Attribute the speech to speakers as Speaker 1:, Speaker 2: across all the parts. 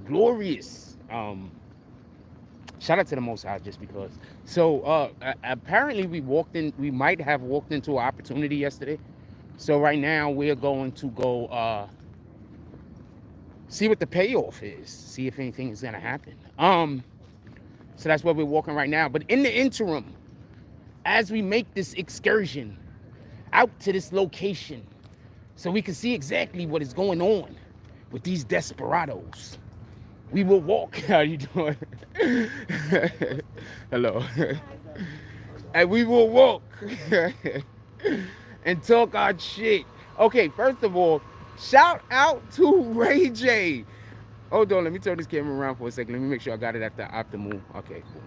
Speaker 1: glorious. Shout out to the Most High just because. So apparently we might have walked into an opportunity yesterday. So right now we're going to go see what the payoff is, see if anything is gonna happen. So that's where we're walking right now. But in the interim, as we make this excursion out to this location, so we can see exactly what is going on with these desperados, we will walk. How you doing? Hello. And we will walk and talk our shit. Okay, first of all, shout out to Ray J. Hold on, let me turn this camera around for a second. Let me make sure I got it at the optimal. Okay, cool.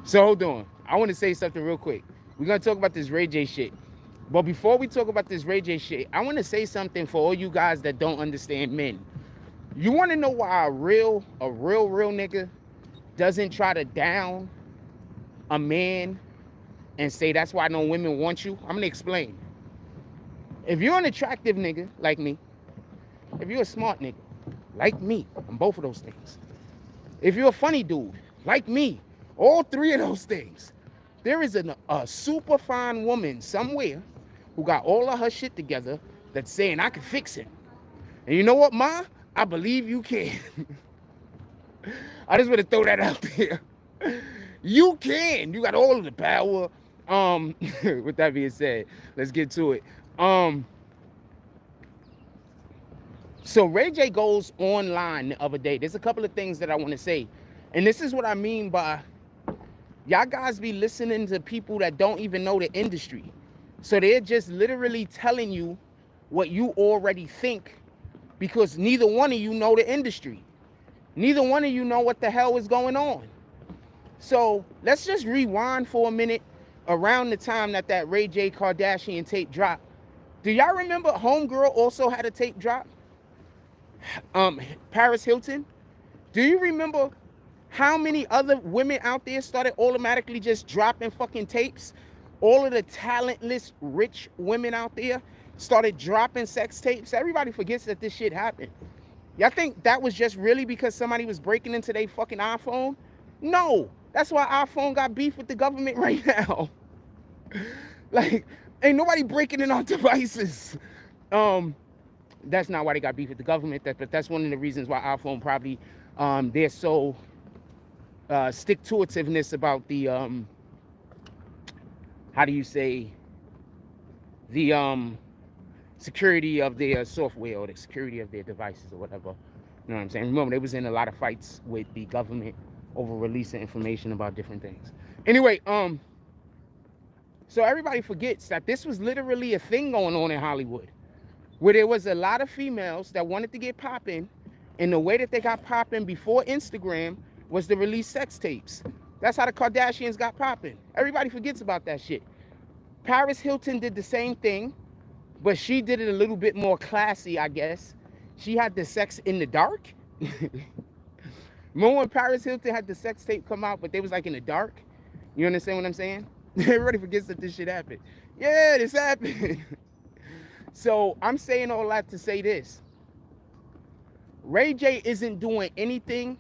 Speaker 1: So hold on. I want to say something real quick. We're going to talk about this Ray J shit. But before we talk about this Ray J shit, I want to say something for all you guys that don't understand men. You want to know why a real nigga doesn't try to down a man and say that's why no women want you? I'm going to explain. If you're an attractive nigga like me, if you're a smart nigga like me, I'm both of those things. If you're a funny dude like me, all three of those things, there is a super fine woman somewhere who got all of her shit together that's saying I can fix it. And you know what, Ma? I believe you can. I just want to throw that out there. You can. You got all of the power. With that being said, let's get to it. So Ray J goes online the other day. There's a couple of things that I want to say. And this is what I mean by y'all guys be listening to people that don't even know the industry. So they're just literally telling you what you already think because neither one of you know the industry. Neither one of you know what the hell is going on. So let's just rewind for a minute around the time that Ray J Kardashian tape dropped. Do y'all remember Homegirl also had a tape drop? Paris Hilton. Do you remember how many other women out there started automatically just dropping fucking tapes? All of the talentless, rich women out there started dropping sex tapes. Everybody forgets that this shit happened. Y'all think that was just really because somebody was breaking into their fucking iPhone? No, that's why iPhone got beef with the government right now. Like, ain't nobody breaking in our devices. That's not why they got beef with the government. But that's one of the reasons why iPhone probably they're so stick-to-itiveness about the how do you say, the security of their software or the security of their devices or whatever. You know what I'm saying? Remember, they was in a lot of fights with the government over releasing information about different things. Anyway, so everybody forgets that this was literally a thing going on in Hollywood, where there was a lot of females that wanted to get popping, and the way that they got popping before Instagram was to release sex tapes. That's how the Kardashians got popping. Everybody forgets about that shit. Paris Hilton did the same thing, but she did it a little bit more classy, I guess. She had the sex in the dark. Remember when Paris Hilton had the sex tape come out, but they was like in the dark? You understand what I'm saying? Everybody forgets that this shit happened. Yeah, this happened. So I'm saying all that to say this. Ray J isn't doing anything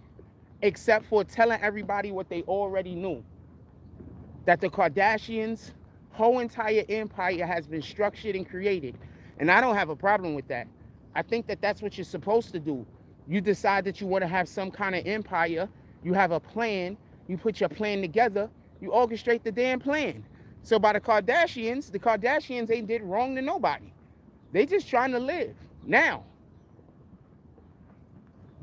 Speaker 1: except for telling everybody what they already knew. That the Kardashians' whole entire empire has been structured and created. And I don't have a problem with that. I think that that's what you're supposed to do. You decide that you want to have some kind of empire. You have a plan. You put your plan together. You orchestrate the damn plan. So by the Kardashians ain't did wrong to nobody. They just trying to live. Now,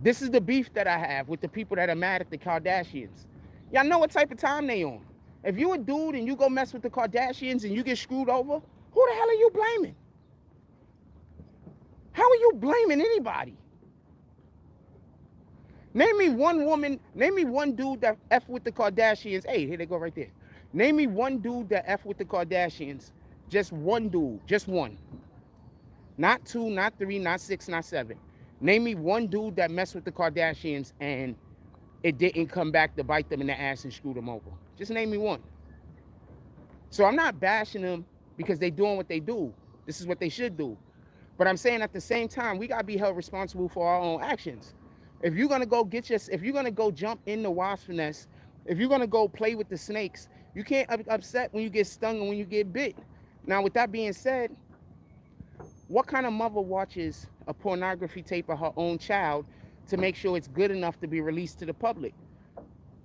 Speaker 1: this is the beef that I have with the people that are mad at the Kardashians. Y'all know what type of time they on. If you a dude and you go mess with the Kardashians and you get screwed over, who the hell are you blaming? How are you blaming anybody? Name me one woman, name me one dude that F with the Kardashians. Hey, here they go right there. Name me one dude that F with the Kardashians. Just one dude, just one. Not two, not three, not six, not seven. Name me one dude that messed with the Kardashians and it didn't come back to bite them in the ass and screw them over. Just name me one. So I'm not bashing them because they're doing what they do. This is what they should do. But I'm saying at the same time, we gotta be held responsible for our own actions. If you're gonna go if you're gonna go jump in the wasp nest, if you're gonna go play with the snakes, you can't upset when you get stung and when you get bit. Now, with that being said, what kind of mother watches a pornography tape of her own child to make sure it's good enough to be released to the public?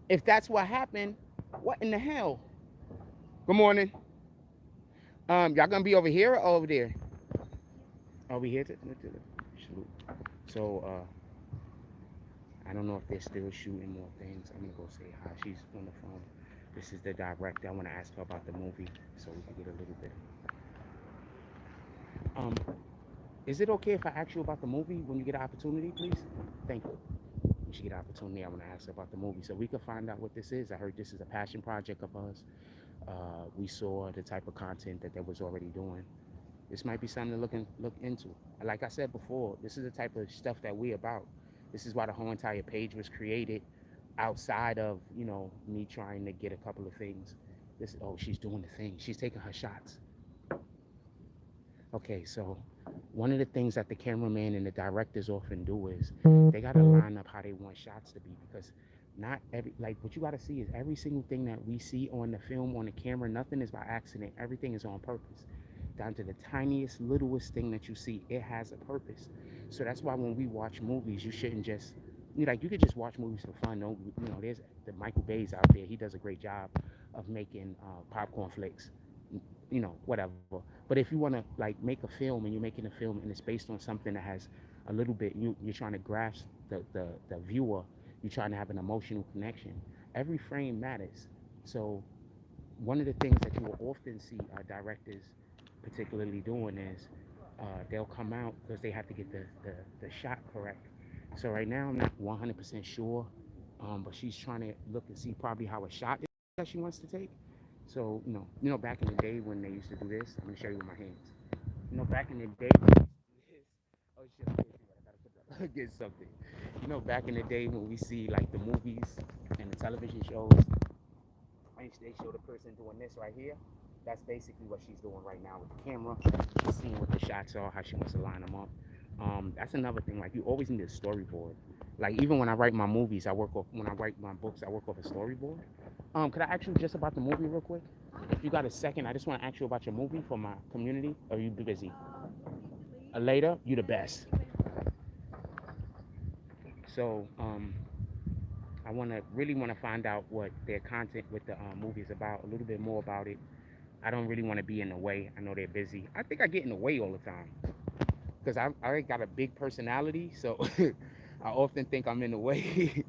Speaker 1: If that's what happened, what in the hell? Good morning. Y'all gonna be over here or over there? Over here to shoot. So I don't know if they're still shooting more things. I'm gonna go say hi. She's on the phone. This is the director. I want to ask her about the movie so we can get a little bit. Is it okay if I ask you about the movie when you get an opportunity, please? Thank you. When she get an opportunity, I want to ask her about the movie so we can find out what this is. I heard this is a passion project of us. We saw the type of content that they was already doing. This might be something to look into. Like I said before, this is the type of stuff that we about. This is why the whole entire page was created, outside of, you know, me trying to get a couple of things. This, oh, she's doing the thing. She's taking her shots. Okay, so one of the things that the cameraman and the directors often do is they got to line up how they want shots to be, because not every, like, what you got to see is every single thing that we see on the film, on the camera, nothing is by accident. Everything is on purpose. Down to the tiniest, littlest thing that you see, it has a purpose. So that's why when we watch movies, you shouldn't just, you know, like, you could just watch movies for fun. No, you know, there's the Michael Bay's out there. He does a great job of making popcorn flicks, you know, whatever. But if you want to, like, make a film and you're making a film and it's based on something that has a little bit, you're trying to grasp the viewer, you're trying to have an emotional connection. Every frame matters. So one of the things that you will often see directors particularly doing is they'll come out because they have to get the shot correct. So right now I'm not 100% sure, but she's trying to look and see probably how a shot is that she wants to take. So you know, back in the day when they used to do this, I'm gonna show you with my hands. You know, back in the day when they used to do this, oh shit, I gotta put that, get something. You know, back in the day when we see like the movies and the television shows, they show the person doing this right here. That's basically what she's doing right now with the camera. She's seeing what the shots are, how she wants to line them up. That's another thing. Like, you always need a storyboard. Like, even when I write my movies, when I write my books, I work off a storyboard. Could I ask you just about the movie real quick? If you got a second, I just want to ask you about your movie for my community. Or are you busy? Later, you the best. So, I really want to find out what their content with the movie is about, a little bit more about it. I don't really want to be in the way. I know they're busy. I think I get in the way all the time because I got a big personality, so I often think I'm in the way.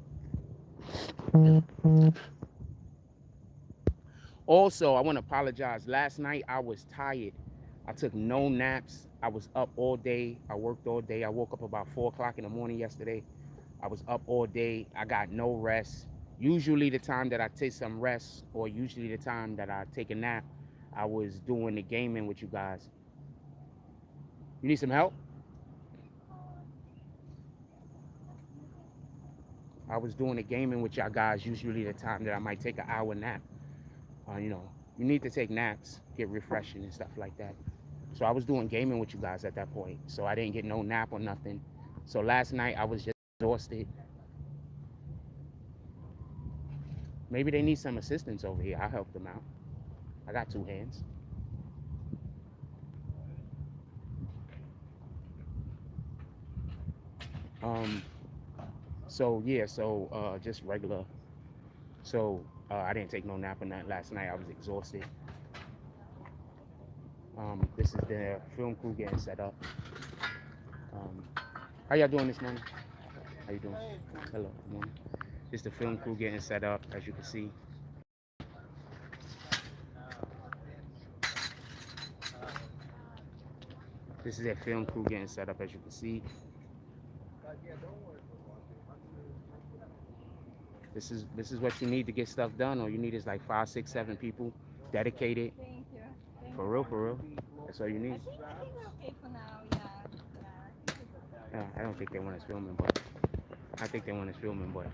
Speaker 1: Also, I want to apologize. Last night I was tired. I took no naps. I was up all day. I worked all day. I woke up about 4 o'clock in the morning yesterday. I was up all day. I got no rest. Usually the time that I take some rest, or usually the time that I take a nap, I was doing the gaming with you guys. You need some help? I was doing the gaming with y'all guys, usually the time that I might take an hour nap. You know, you need to take naps, get refreshing and stuff like that. So I was doing gaming with you guys at that point. So I didn't get no nap or nothing. So last night I was just exhausted. Maybe they need some assistance over here. I'll help them out. I got 2 hands. So yeah, so just regular. So I didn't take no nap on that last night. I was exhausted. This is the film crew getting set up. How y'all doing this morning? How you doing? Hello, good morning. This is the film crew getting set up, as you can see. This is their film crew getting set up, as you can see. This is what you need to get stuff done. All you need is like 5, 6, 7 people dedicated.
Speaker 2: Thank you.
Speaker 1: For real, for real. That's all you need.
Speaker 2: I think we're okay for now. Yeah.
Speaker 1: I don't think they want us filming, but I think they want us filming, but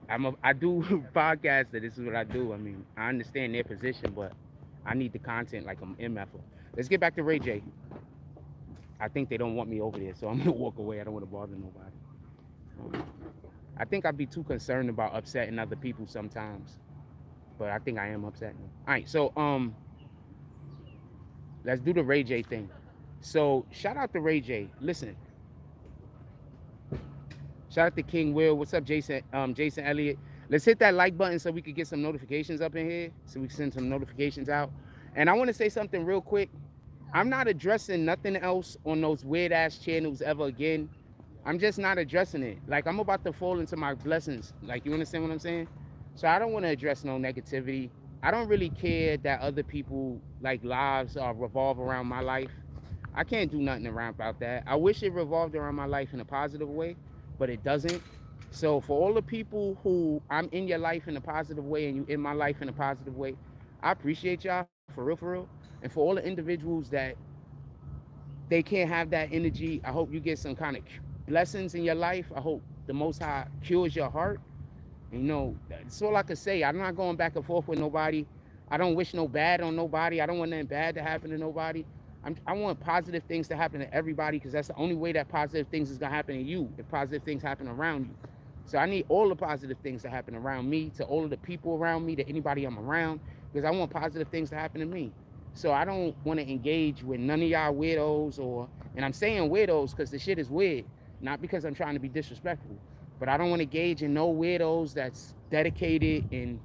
Speaker 1: I do podcasts. That this is what I do. I mean, I understand their position, but I need the content like I'm MF. Let's get back to Ray J. I think they don't want me over there, so I'm gonna walk away. I don't want to bother nobody. I think I'd be too concerned about upsetting other people sometimes, but I think I am upsetting them. All right, so let's do the Ray J thing. So shout out to Ray J. Listen, shout out to King Will. What's up, Jason? Jason Elliott. Let's hit that like button so we could get some notifications up in here, so we can send some notifications out. And I want to say something real quick. I'm not addressing nothing else on those weird ass channels ever again. I'm just not addressing it. Like, I'm about to fall into my blessings. Like, you understand what I'm saying? So I don't want to address no negativity. I don't really care that other people like lives revolve around my life. I can't do nothing around about that. I wish it revolved around my life in a positive way, but it doesn't. So for all the people who I'm in your life in a positive way and you in my life in a positive way, I appreciate y'all for real, for real. And for all the individuals that they can't have that energy, I hope you get some kind of blessings in your life. I hope the Most High cures your heart. And, you know, that's all I can say. I'm not going back and forth with nobody. I don't wish no bad on nobody. I don't want nothing bad to happen to nobody. I want positive things to happen to everybody, because that's the only way that positive things is going to happen to you, if positive things happen around you. So I need all the positive things to happen around me, to all of the people around me, to anybody I'm around, because I want positive things to happen to me. So I don't want to engage with none of y'all weirdos, and I'm saying weirdos because the shit is weird, not because I'm trying to be disrespectful, but I don't want to engage in no weirdos that's dedicated and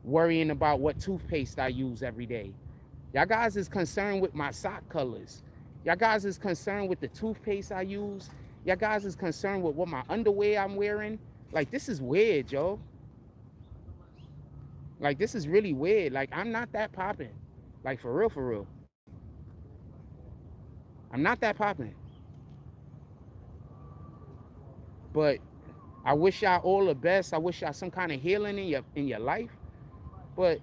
Speaker 1: worrying about what toothpaste I use every day. Y'all guys is concerned with my sock colors. Y'all guys is concerned with the toothpaste I use. Y'all guys is concerned with what my underwear I'm wearing. Like, this is weird, yo. Like, this is really weird. Like, I'm not that popping. Like, for real, for real. I'm not that popping. But I wish y'all all the best. I wish y'all some kind of healing in your life. But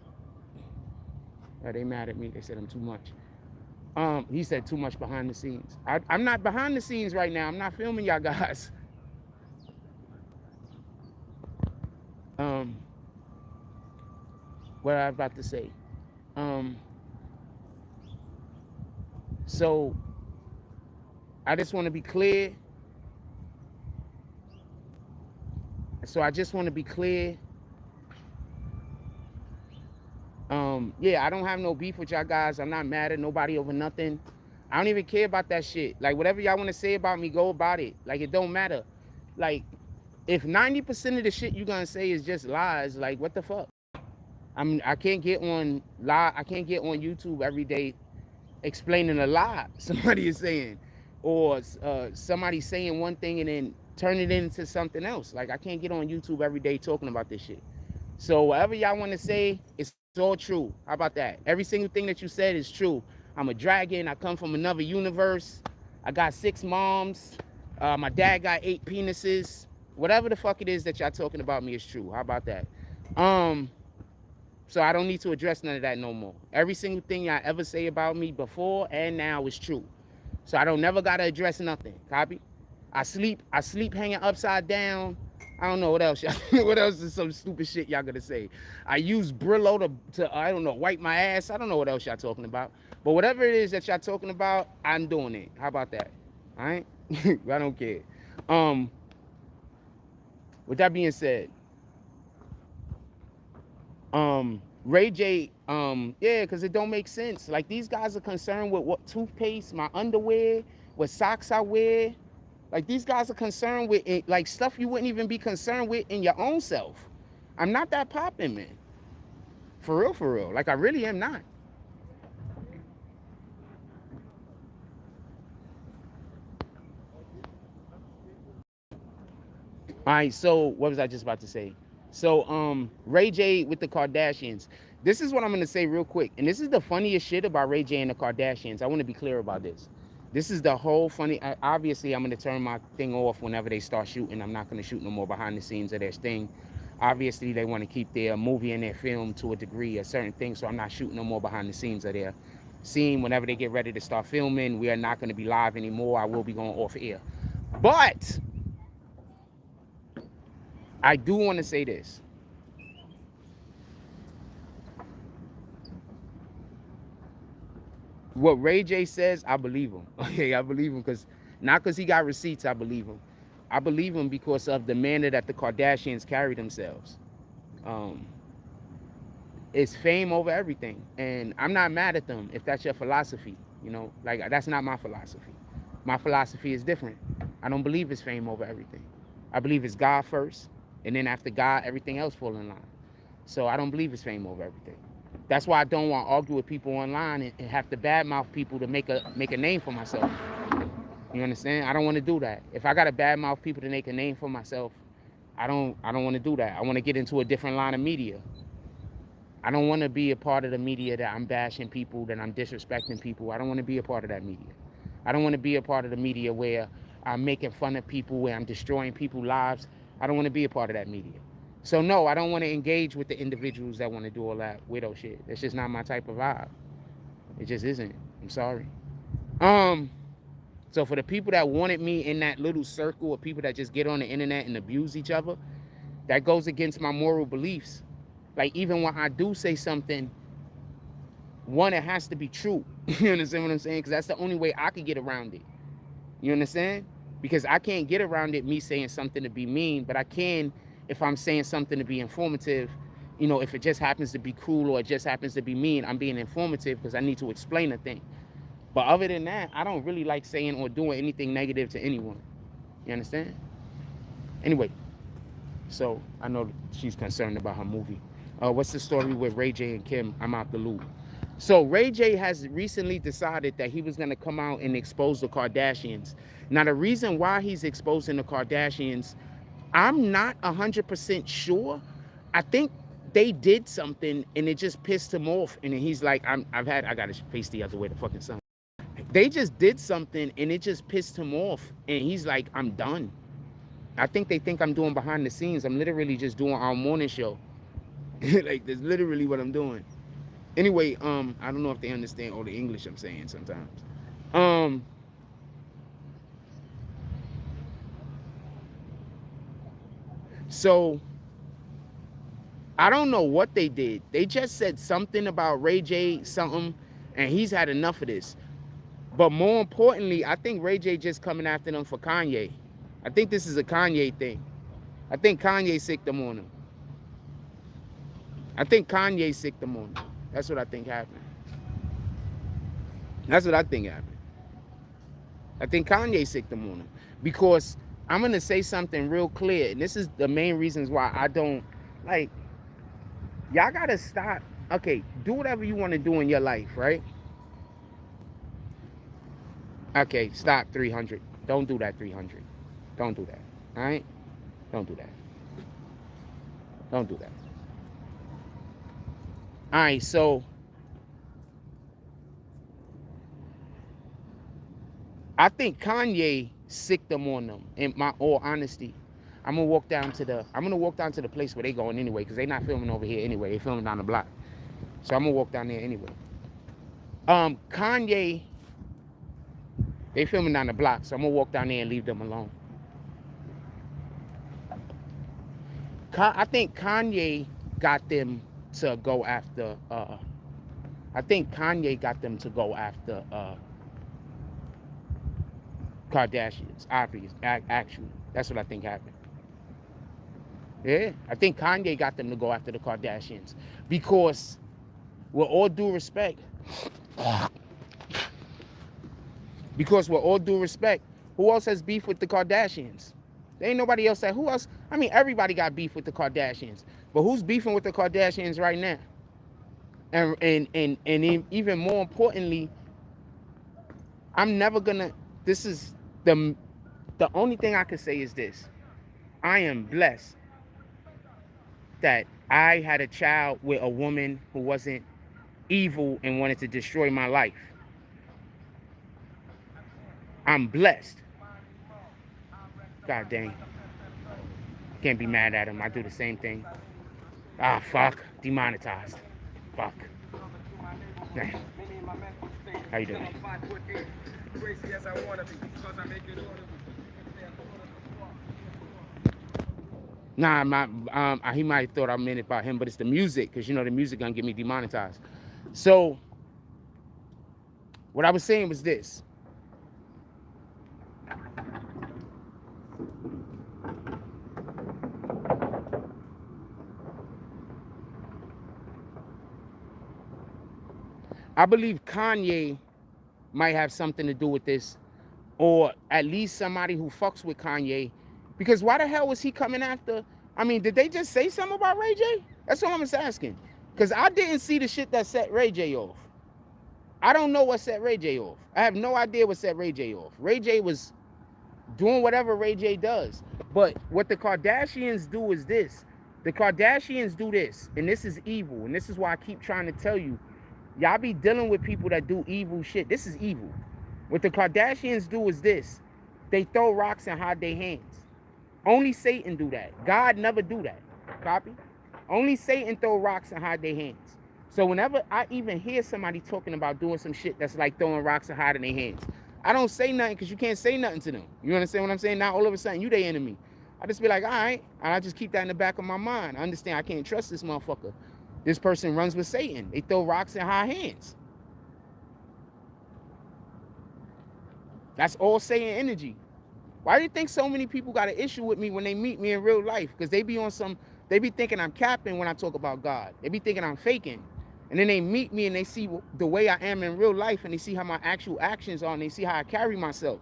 Speaker 1: they mad at me. They said I'm too much. He said too much behind the scenes. I'm not behind the scenes right now. I'm not filming y'all guys. What I was about to say. So I just want to be clear. Yeah, I don't have no beef with y'all guys. I'm not mad at nobody over nothing. I don't even care about that shit. Like, whatever y'all want to say about me, go about it. Like, it don't matter. Like, if 90% of the shit you gonna say is just lies, like, what the fuck? I can't get on YouTube every day explaining a lie somebody is saying, or somebody saying one thing and then turn it into something else. Like, I can't get on YouTube every day talking about this shit. So whatever y'all want to say, it's all true. How about that? Every single thing that you said is true. I'm a dragon. I come from another universe. I got 6 moms. My dad got 8 penises. Whatever the fuck it is that y'all talking about me is true. How about that? So I don't need to address none of that no more. Every single thing y'all ever say about me before and now is true. So I don't never gotta address nothing. Copy? I sleep hanging upside down. I don't know what else. What else is some stupid shit y'all gonna say? I use Brillo to I don't know, wipe my ass. I don't know what else y'all talking about. But whatever it is that y'all talking about, I'm doing it. How about that? All right? I don't care. With that being said, Ray J, yeah, because it don't make sense. Like, these guys are concerned with what toothpaste, my underwear, what socks I wear. Like, these guys are concerned with it, like, stuff you wouldn't even be concerned with in your own self. I'm not that popping, man. For real, for real. Like, I really am not. All right, so what was I just about to say? So, Ray J with the Kardashians. This is what I'm gonna say real quick, and this is the funniest shit about Ray J and the Kardashians. I want to be clear about this. This is the whole funny. Obviously, I'm gonna turn my thing off whenever they start shooting. I'm not gonna shoot no more behind the scenes of their thing. Obviously, they want to keep their movie and their film to a degree, a certain thing. So I'm not shooting no more behind the scenes of their scene. Whenever they get ready to start filming, we are not gonna be live anymore. I will be going off air, but I do want to say this. What Ray J says, I believe him. Okay, I believe him because not because he got receipts, I believe him. I believe him because of the manner that the Kardashians carry themselves. Um, it's fame over everything, and I'm not mad at them if that's your philosophy. You know, like that's not my philosophy. My philosophy is different. I don't believe it's fame over everything. I believe it's God first, and then after God, everything else fall in line. So I don't believe it's fame over everything. That's why I don't want to argue with people online and have to badmouth people to make a name for myself. You understand? I don't want to do that. If I got to badmouth people to make a name for myself, I don't want to do that. I want to get into a different line of media. I don't want to be a part of the media that I'm bashing people, that I'm disrespecting people. I don't want to be a part of that media. I don't want to be a part of the media where I'm making fun of people, where I'm destroying people's lives. I don't want to be a part of that media. So no, I don't want to engage with the individuals that want to do all that widow shit. That's just not my type of vibe. It just isn't. I'm sorry. So for the people that wanted me in that little circle of people that just get on the internet and abuse each other, that goes against my moral beliefs. Like even when I do say something, one, it has to be true. You understand what I'm saying? Because that's the only way I could get around it. You understand? Because I can't get around it me saying something to be mean, but I can if I'm saying something to be informative. You know, if it just happens to be cruel or it just happens to be mean, I'm being informative because I need to explain a thing. But other than that, I don't really like saying or doing anything negative to anyone. You understand? Anyway, so I know she's concerned about her movie. What's the story with Ray J and Kim? I'm out the loop. So Ray J has recently decided that he was going to come out and expose the Kardashians. Now, the reason why he's exposing the Kardashians, I'm not 100% sure. I think they did something and it just pissed him off. And he's like, I got to face the other way, the fucking sun. They just did something and it just pissed him off. And he's like, I'm done. I think they think I'm doing behind the scenes. I'm literally just doing our morning show. Like, that's literally what I'm doing. Anyway, I don't know if they understand all the English I'm saying sometimes. So I don't know what they did. They just said something about Ray J something, and he's had enough of this. But more importantly, I think Ray J just coming after them for Kanye. I think this is a Kanye thing. I think Kanye sicked them on him. I think Kanye sicked them on him. That's what I think happened. That's what I think happened. I think Kanye sicked them on him. Because I'm going to say something real clear. And this is the main reasons why I don't, like, y'all got to stop. Okay, do whatever you want to do in your life, right? Okay, stop 300. Don't do that 300. Don't do that. All right? Don't do that. Don't do that. All right, so I think Kanye sicked them on them. In my all honesty, I'm gonna walk down to the place where they going anyway, because they not filming over here anyway. They filming down the block, so I'm gonna walk down there anyway. Kanye, they filming down the block, so I'm gonna walk down there and leave them alone. I think Kanye got them to go after. I think Kanye got them to go after Kardashians. Obviously, actually, that's what I think happened. Yeah, I think Kanye got them to go after the Kardashians because, with all due respect, who else has beef with the Kardashians? There ain't nobody else that. Who else? I mean, everybody got beef with the Kardashians, but who's beefing with the Kardashians right now? And even more importantly, I'm never gonna. This is the only thing I can say is this: I am blessed that I had a child with a woman who wasn't evil and wanted to destroy my life. I'm blessed. God dang. Can't be mad at him. I do the same thing. Ah, fuck. Demonetized. Fuck. Damn. How you doing? Nah, he might have thought I meant it about him, but it's the music, because you know the music gonna get me demonetized. So What I was saying was this. I believe Kanye might have something to do with this, or at least somebody who fucks with Kanye. Because why the hell was he coming after? I mean, did they just say something about Ray J? That's all I'm just asking. Because I didn't see the shit that set Ray J off. I don't know what set Ray J off. I have no idea what set Ray J off. Ray J was doing whatever Ray J does. But what the Kardashians do is this. The Kardashians do this, and this is evil. And this is why I keep trying to tell you, y'all be dealing with people that do evil shit. This is evil. What the Kardashians do is this. They throw rocks and hide their hands. Only Satan do that. God never do that. Copy? Only Satan throw rocks and hide their hands. So whenever I even hear somebody talking about doing some shit that's like throwing rocks and hiding their hands, I don't say nothing because you can't say nothing to them. You understand what I'm saying? Now all of a sudden you their enemy. I just be like, all right. And I just keep that in the back of my mind. I understand I can't trust this motherfucker. This person runs with Satan. They throw rocks and hide hands. That's all Satan energy. Why do you think so many people got an issue with me when they meet me in real life? Because they be on some, they be thinking I'm capping when I talk about God. They be thinking I'm faking. And then they meet me and they see the way I am in real life, and they see how my actual actions are, and they see how I carry myself.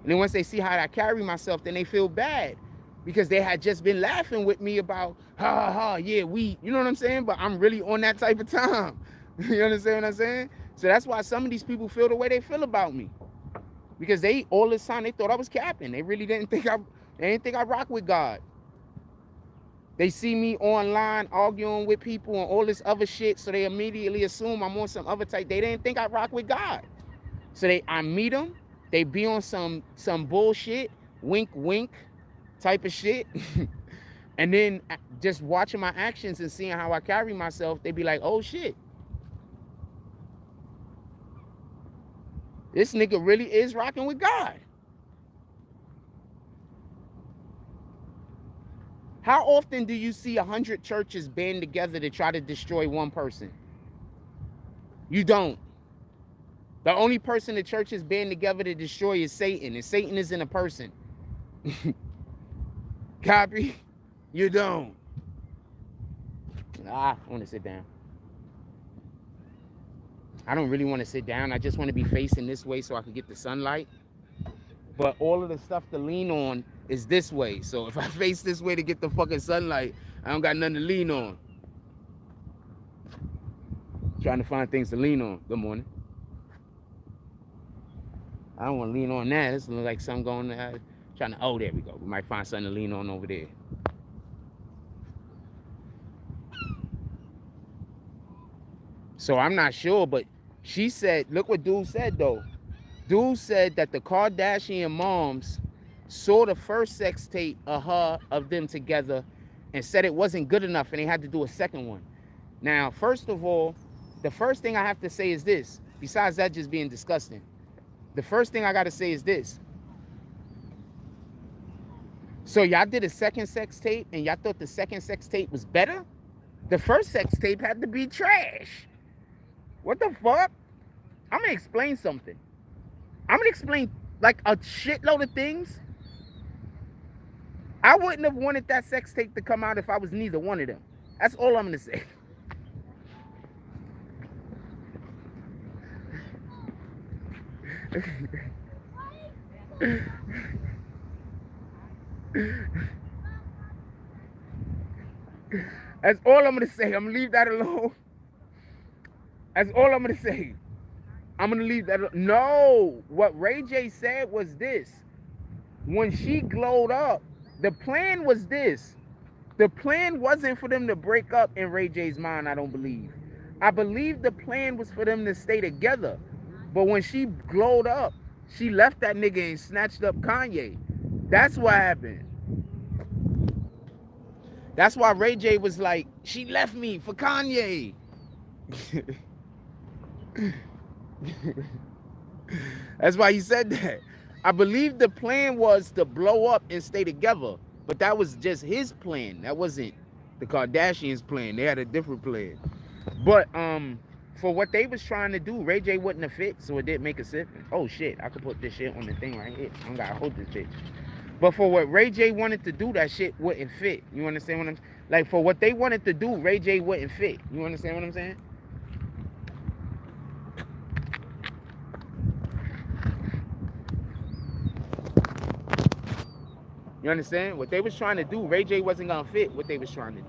Speaker 1: And then once they see how I carry myself, then they feel bad because they had just been laughing with me about, ha ha, yeah, we, you know what I'm saying? But I'm really on that type of time. You understand what I'm saying? So that's why some of these people feel the way they feel about me. Because they, all this time, they thought I was capping. They really didn't think I rock with God. They see me online arguing with people and all this other shit, so they immediately assume I'm on some other type. They didn't think I rock with God. So I meet them, they be on some bullshit, wink wink type of shit. And then just watching my actions and seeing how I carry myself, they be like, oh shit. This nigga really is rocking with God. How often do you see 100 churches band together to try to destroy one person? You don't. The only person the churches band together to destroy is Satan, and Satan isn't a person. Copy? You don't. I want to sit down. I don't really want to sit down. I just want to be facing this way so I can get the sunlight. But all of the stuff to lean on is this way. So if I face this way to get the fucking sunlight, I don't got nothing to lean on. Trying to find things to lean on. Good morning. I don't want to lean on that. This looks like something going on. Trying to, oh, there we go. We might find something to lean on over there. So I'm not sure, but she said, look what dude said though. Dude said that the Kardashian moms saw the first sex tape of them together and said it wasn't good enough and they had to do a second one. Now, first of all, the first thing I have to say is this, besides that just being disgusting. The first thing I got to say is this. So y'all did a second sex tape and y'all thought the second sex tape was better? The first sex tape had to be trash. What the fuck? I'm going to explain something. I'm going to explain like a shitload of things. I wouldn't have wanted that sex tape to come out if I was neither one of them. That's all I'm going to say. That's all I'm going to say. I'm going to leave that alone. That's all I'm going to say. I'm going to leave that alone. No, what Ray J said was this. When she glowed up, the plan was this. The plan wasn't for them to break up in Ray J's mind, I don't believe. I believe the plan was for them to stay together. But when she glowed up, she left that nigga and snatched up Kanye. That's what happened. That's why Ray J was like, she left me for Kanye. That's why he said that. I believe the plan was to blow up and stay together. But that was just his plan. That wasn't the Kardashians' plan. They had a different plan. But for what they was trying to do, Ray J wouldn't have fit, so it didn't make a difference. Oh shit, I could put this shit on the thing right here. I don't gotta hold this bitch. But for what Ray J wanted to do, that shit wouldn't fit. You understand what I'm saying? Like, for what they wanted to do, Ray J wouldn't fit. You understand what I'm saying? You understand? What they was trying to do, Ray J wasn't gonna fit what they was trying to do.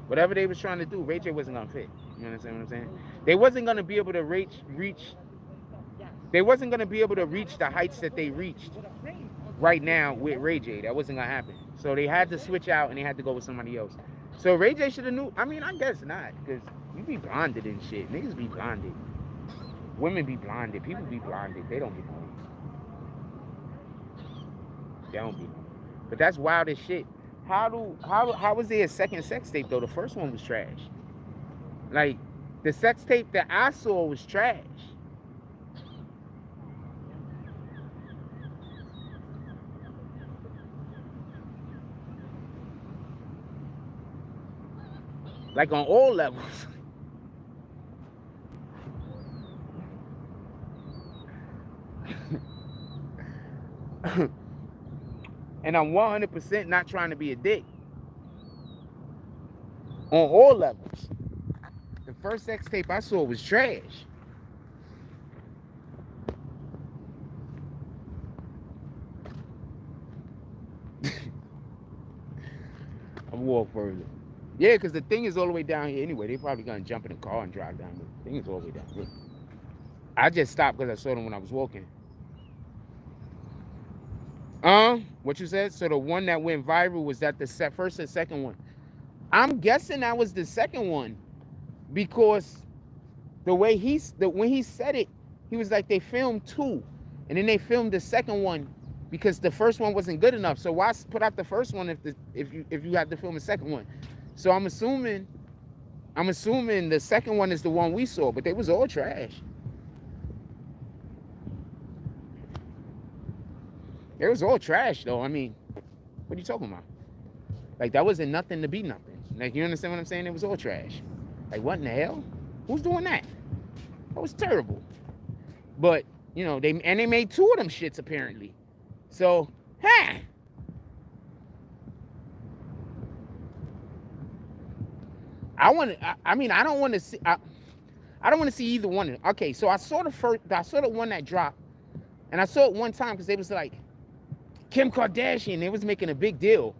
Speaker 1: Whatever they was trying to do, Ray J wasn't gonna fit. You understand what I'm saying? They wasn't gonna be able to reach. They wasn't gonna be able to reach the heights that they reached right now with Ray J. That wasn't gonna happen. So they had to switch out and they had to go with somebody else. So Ray J should have knew. I mean, I guess not, because you be blinded and shit. Niggas be blinded. Women be blinded. People be blinded. They don't be blinded. They don't be. But that's wild as shit. How was there a second sex tape though? The first one was trash. Like, the sex tape that I saw was trash. Like, on all levels. And I'm 100% not trying to be a dick. On all levels. The first sex tape I saw was trash. I'll walk further. Yeah, because the thing is all the way down here anyway. They probably gonna jump in the car and drive down. The thing is all the way down here. I just stopped because I saw them when I was walking. What you said? So the one that went viral, was that the first or second one? I'm guessing that was the second one, because the way when he said it, he was like, they filmed two, and then they filmed the second one because the first one wasn't good enough. So why put out the first one if you have to film the second one? So I'm assuming the second one is the one we saw, but they was all trash. It was all trash, though. I mean, what are you talking about? Like, that wasn't nothing to be nothing. Like, you understand what I'm saying? It was all trash. Like, what in the hell? Who's doing that? That was terrible. But, you know, they made two of them shits, apparently. So, huh. I don't want to see. I don't want to see either one. Okay, so I saw the one that dropped, and I saw it one time because they was like, Kim Kardashian, they was making a big deal.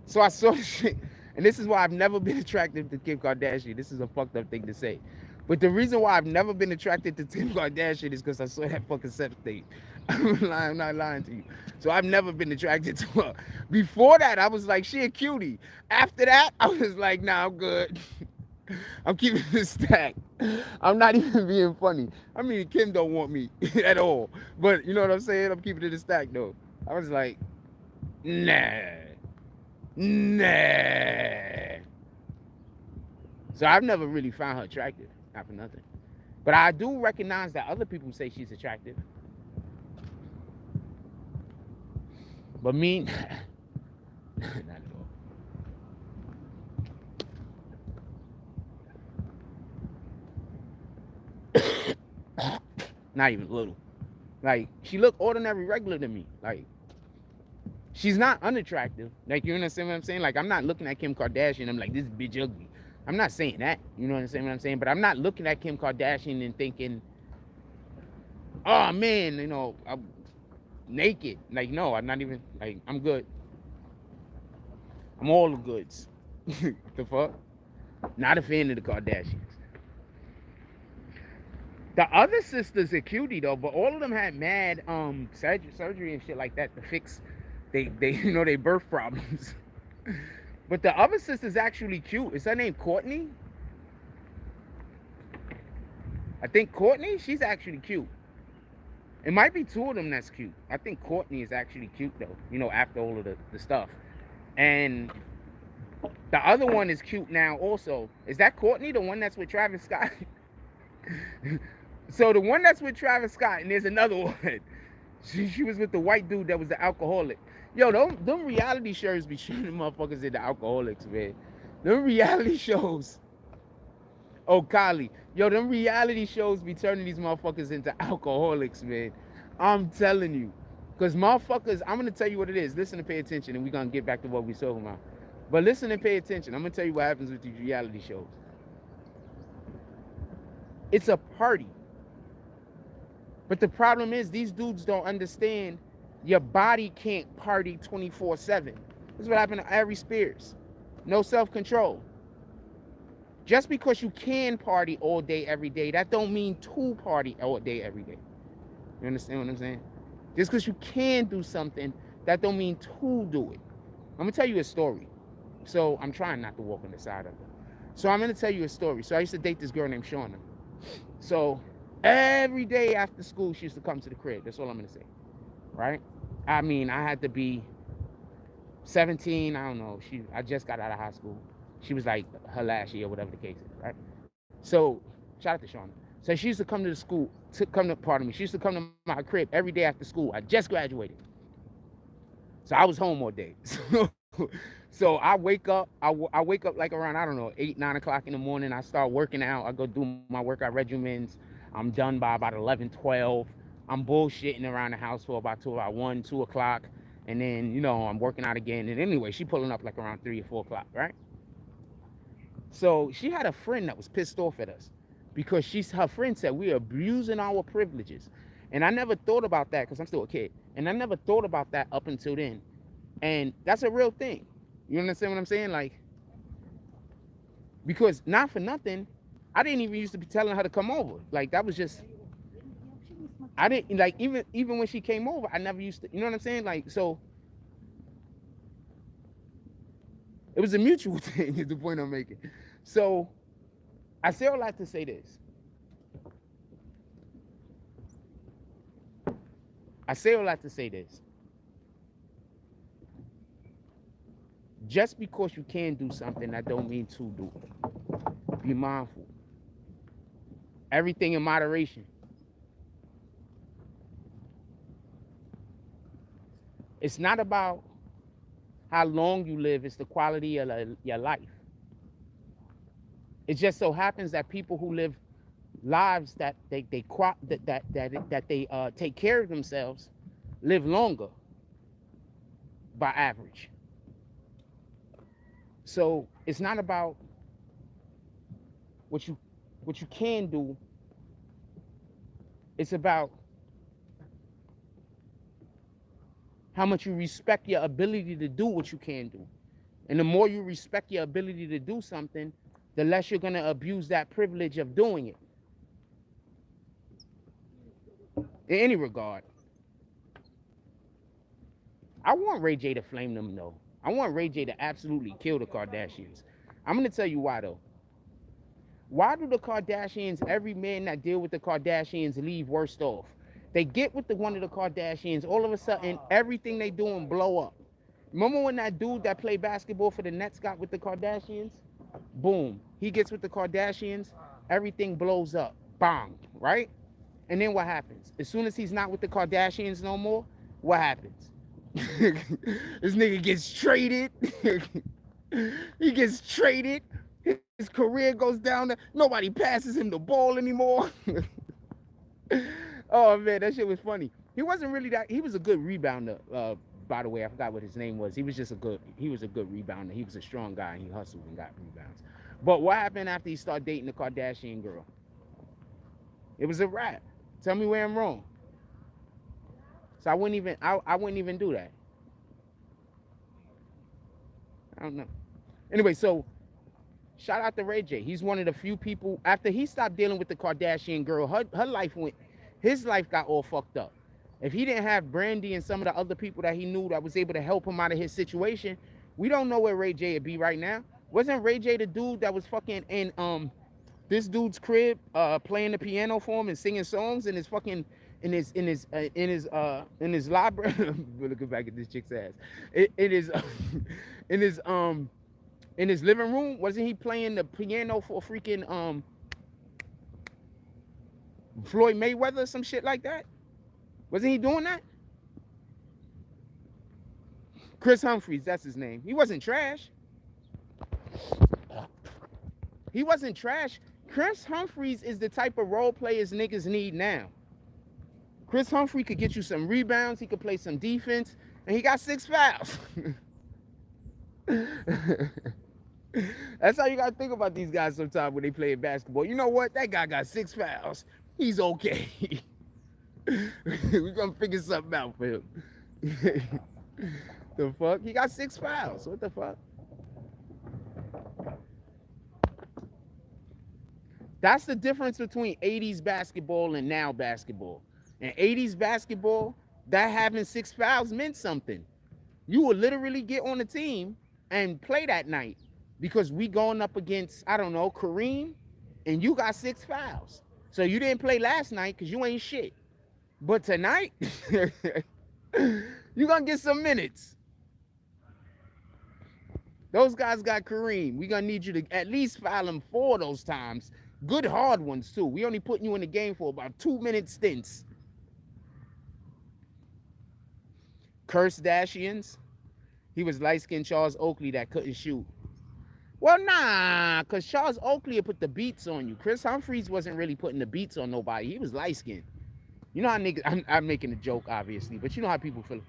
Speaker 1: So I saw the shit, and this is why I've never been attracted to Kim Kardashian. This is a fucked up thing to say. But the reason why I've never been attracted to Kim Kardashian is because I saw that fucking sex tape. I'm not lying to you. So I've never been attracted to her. Before that, I was like, she a cutie. After that, I was like, nah, I'm good. I'm keeping this stack. I'm not even being funny. I mean, Kim don't want me at all. But you know what I'm saying? I'm keeping it a stack, though. I was like, nah. So I've never really found her attractive, not for nothing. But I do recognize that other people say she's attractive. But me, not at all. Not even a little. Like, she looked ordinary, regular to me. Like, she's not unattractive. Like, you understand what I'm saying? Like, I'm not looking at Kim Kardashian, I'm like, this bitch ugly. I'm not saying that. You know what I'm saying? But I'm not looking at Kim Kardashian and thinking, oh man, you know, I'm naked. Like, no, I'm not even, like, I'm good. I'm all the goods. The fuck? Not a fan of the Kardashians. The other sisters are cutie though, but all of them had mad surgery and shit like that to fix they you know, they birth problems. But the other sister's actually cute. Is her name Courtney? I think Courtney, she's actually cute. It might be two of them that's cute. I think Courtney is actually cute though, you know, after all of the stuff. And the other one is cute now also. Is that Courtney, the one that's with Travis Scott? So the one that's with Travis Scott, and there's another one. She was with the white dude that was the alcoholic. Yo, them reality shows be turning motherfuckers into alcoholics, man. Them reality shows. Oh, Kylie. Yo, them reality shows be turning these motherfuckers into alcoholics, man. I'm telling you. Because motherfuckers, I'm going to tell you what it is. Listen and pay attention, and we're going to get back to what we talking about. But listen and pay attention. I'm going to tell you what happens with these reality shows. It's a party. But the problem is these dudes don't understand your body can't party 24/7. This is what happened to Ari Spears. No self-control. Just because you can party all day, every day, that don't mean to party all day, every day. You understand what I'm saying? Just because you can do something, that don't mean to do it. I'm going to tell you a story. So I'm trying not to walk on the side of it. So I'm going to tell you a story. So I used to date this girl named Shauna. So every day after school, she used to come to the crib. That's all I'm going to say. Right? I mean, I had to be 17. I don't know. I just got out of high school. She was like her last year, whatever the case is, right? So, shout out to Shauna. So she used to come to the school, she used to come to my crib every day after school. I just graduated. So I was home all day. So I wake up, I wake up like around, I don't know, 8, 9 o'clock in the morning. I start working out. I go do my workout regimens. I'm done by about 11, 12. I'm bullshitting around the house for about 1, 2 o'clock. And then, you know, I'm working out again. And anyway, she pulling up like around 3 or 4 o'clock, right? So she had a friend that was pissed off at us because her friend said we're abusing our privileges. And I never thought about that because I'm still a kid. And I never thought about that up until then. And that's a real thing. You understand what I'm saying? Like, because not for nothing, I didn't even used to be telling her to come over. Like, that was just, I didn't, like, even when she came over, I never used to, you know what I'm saying? Like, so, it was a mutual thing is the point I'm making. So, I say all that to say this. Just because you can do something, that don't mean to do it. Be mindful. Everything in moderation. It's not about how long you live, it's the quality of your life. It just so happens that people who live lives that they take care of themselves live longer by average. So it's not about what you can do. It's about how much you respect your ability to do what you can do. And the more you respect your ability to do something, the less you're going to abuse that privilege of doing it. In any regard. I want Ray J to flame them, though. I want Ray J to absolutely kill the Kardashians. I'm going to tell you why, though. Why do the Kardashians, every man that deal with the Kardashians, leave worst off? They get with one of the Kardashians, all of a sudden, everything they doing blow up. Remember when that dude that played basketball for the Nets got with the Kardashians? Boom. He gets with the Kardashians, everything blows up. Bang, right? And then what happens? As soon as he's not with the Kardashians no more, what happens? This nigga gets traded. He gets traded. His career goes down. Nobody passes him the ball anymore. Oh man, that shit was funny. He wasn't really that. He was a good rebounder. By the way, I forgot what his name was. He was a good rebounder. He was a strong guy and he hustled and got rebounds. But what happened after he started dating the Kardashian girl? It was a wrap. Tell me where I'm wrong. So I wouldn't even do that. I don't know. Anyway, so shout out to Ray J. He's one of the few people, after he stopped dealing with the Kardashian girl, his life got all fucked up. If he didn't have Brandy and some of the other people that he knew that was able to help him out of his situation, we don't know where Ray J would be right now. Wasn't Ray J the dude that was fucking in this dude's crib playing the piano for him and singing songs in his fucking in his library? Looking back at this chick's ass. In his living room, wasn't he playing the piano for freaking Floyd Mayweather or some shit like that? Wasn't he doing that? Chris Humphries, that's his name. He wasn't trash. He wasn't trash Chris Humphries is the type of role players niggas need now. Chris Humphrey could get you some rebounds. He could play some defense. And he got 6 fouls. That's how you got to think about these guys sometimes when they play basketball. You know what? That guy got 6 fouls. He's okay. We're going to figure something out for him. The fuck? He got 6 fouls. What the fuck? That's the difference between 80s basketball and now basketball. In 80s basketball, that having 6 fouls meant something. You would literally get on the team and play that night because we going up against, I don't know, Kareem, and you got 6 fouls. So you didn't play last night because you ain't shit. But tonight, you gonna get some minutes. Those guys got Kareem. We gonna need you to at least foul him 4 of those times. Good hard ones too. We only putting you in the game for about 2-minute stints. Kardashians. He was light-skinned Charles Oakley that couldn't shoot. Well, nah, because Charles Oakley would put the beats on you. Chris Humphries wasn't really putting the beats on nobody. He was light-skinned. You know how niggas, I'm making a joke, obviously, but you know how people feel.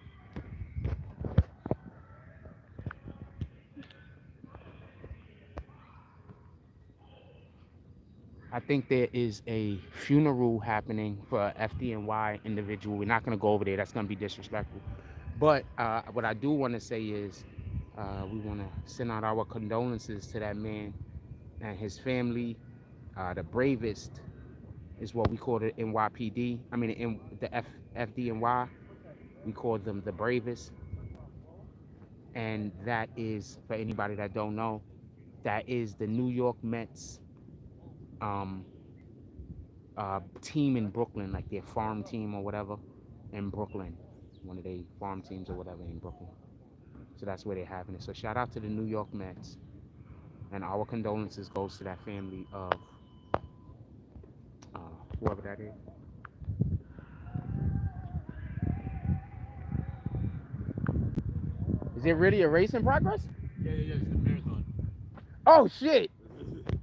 Speaker 1: I think there is a funeral happening for an FDNY individual. We're not going to go over there. That's going to be disrespectful. But what I do want to say is we want to send out our condolences to that man and his family. The bravest is what we call the NYPD. I mean, the FDNY. We call them the bravest. And that is, for anybody that don't know, that is the New York Mets team in Brooklyn, like their farm team or whatever in Brooklyn. One of their farm teams or whatever in Brooklyn. So that's where they're having it. So shout out to the New York Mets. And our condolences goes to that family of whoever that is. Is it really a race in progress?
Speaker 3: Yeah, it's the marathon.
Speaker 1: Oh, shit.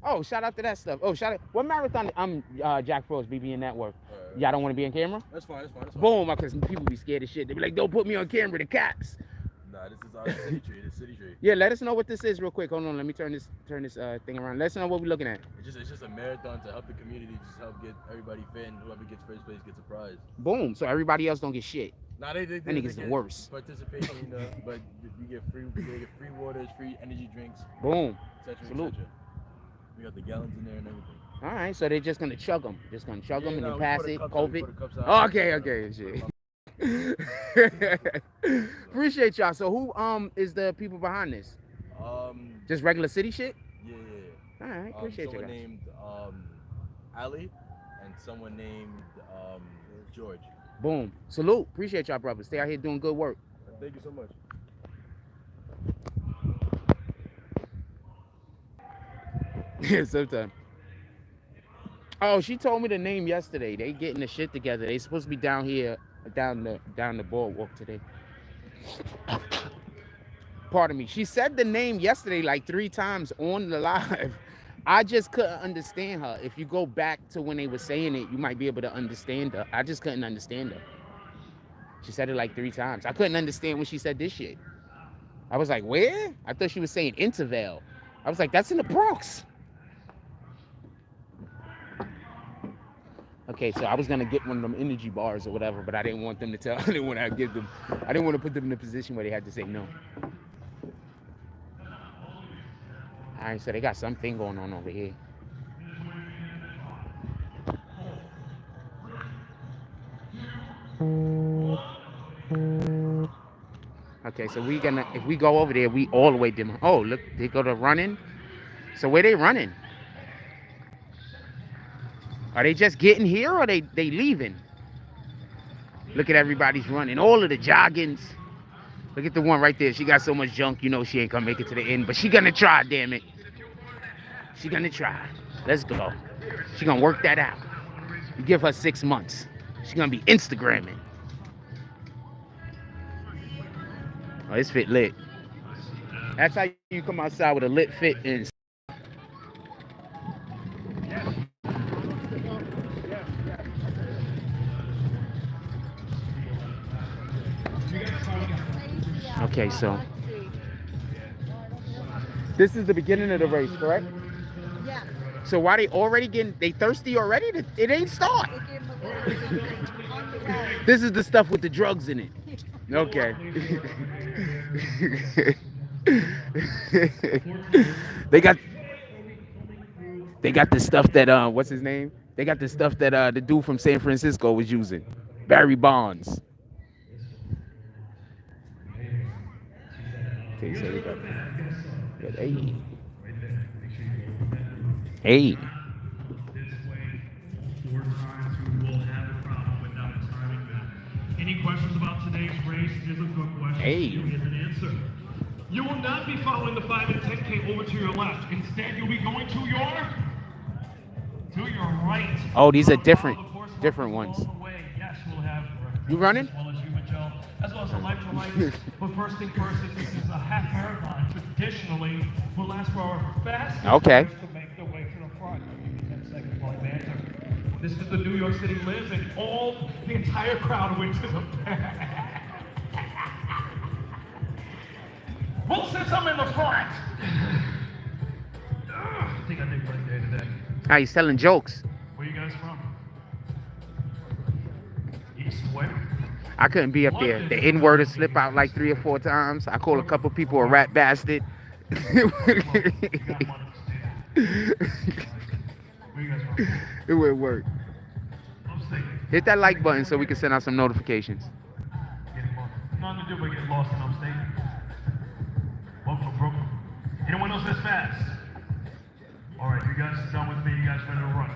Speaker 1: Oh, shout out to that stuff. Oh, shout out. What marathon? I'm Jack Frost, BBNNETWORK. Y'all don't want to be on camera?
Speaker 3: That's fine.
Speaker 1: Boom, because people be scared of shit. They be like, don't put me on camera, the cops.
Speaker 3: Nah, this is our city trade. It's city trade.
Speaker 1: Yeah, let us know what this is real quick. Hold on, let me turn this thing around. Let us know what we're looking at.
Speaker 3: It's just a marathon to help the community, just help get everybody fit, and whoever gets first place gets a prize.
Speaker 1: Boom, so everybody else don't get shit.
Speaker 3: Nah, they
Speaker 1: that nigga's the worst.
Speaker 3: Participation, but we get free waters, free energy drinks.
Speaker 1: Boom.
Speaker 3: Et
Speaker 1: Salute.
Speaker 3: cetera. We got the gallons in there and everything.
Speaker 1: All right, so they're just gonna chug them. Just gonna chug them and then pass it. COVID.
Speaker 3: Oh,
Speaker 1: okay, shit. Appreciate y'all. So who is the people behind this? Just regular city shit?
Speaker 3: Yeah.
Speaker 1: All right, appreciate you
Speaker 3: someone
Speaker 1: guys.
Speaker 3: named Ali and someone named George.
Speaker 1: Boom. Salute. Appreciate y'all, brothers. Stay out here doing good work.
Speaker 3: Thank you so much.
Speaker 1: Yeah, sometime. Oh, she told me the name yesterday. They getting the shit together. They supposed to be down here, down the boardwalk today. Pardon me. She said the name yesterday like 3 times on the live. I just couldn't understand her. If you go back to when they were saying it, you might be able to understand her. I just couldn't understand her. She said it like 3 times. I couldn't understand when she said this shit. I was like, where? I thought she was saying Intervale. I was like, that's in the Bronx. Okay, so I was gonna get one of them energy bars or whatever, but I didn't want them to tell. I didn't want to put them in a position where they had to say no. All right, so they got something going on over here. Okay, so if we go over there, we all the way dim. Oh, look, they go to running. So where they running? Are they just getting here or they leaving? Look at everybody's running. All of the joggings. Look at the one right there. She got so much junk, you know she ain't gonna make it to the end. But she gonna try, damn it. She gonna try. Let's go. She gonna work that out. You give her 6 months. She gonna be Instagramming. Oh, this fit lit. That's how you come outside with a lit fit and Okay, so this is the beginning of the race, correct?
Speaker 2: Yeah.
Speaker 1: So why they already getting, they thirsty already? It ain't start.
Speaker 2: They gave him a little on the way.
Speaker 1: This is the stuff with the drugs in it. Okay. they got the stuff that what's his name? They got the stuff that the dude from San Francisco was using. Barry Bonds. Okay, so we got hey. Hey.
Speaker 4: Any questions about today's race? Here's a good question.
Speaker 1: Hey.
Speaker 4: Here's an answer. You will not be following the 5 and 10K over to your left. Instead, you'll be going to your right.
Speaker 1: Oh, these are different ones.
Speaker 4: Yes, we'll have
Speaker 1: You running?
Speaker 4: as well as human gel, as well as electrolytes. But first thing first, this is a half marathon. Traditionally, will last for our fastest
Speaker 1: Okay.
Speaker 4: runners to make their way to the front. 10 seconds while banter. This is the New York City Lives, and the entire crowd went to the back. Well, since I'm in the front, I think I did one day today.
Speaker 1: Ah, he's telling jokes.
Speaker 4: Where you guys from? East where?
Speaker 1: I couldn't be up there. The N-word will slip out like 3 or 4 times. I call a couple people a rat bastard.
Speaker 4: You got money to stay there. Where you guys from?
Speaker 1: It would work.
Speaker 4: Upstate.
Speaker 1: Hit that like button so we can send out some notifications.
Speaker 4: Getting lost. Nothing to do but get lost in upstate. Welcome to Brooklyn. Anyone else that's fast? All right, you guys are done with me. You guys ready to run?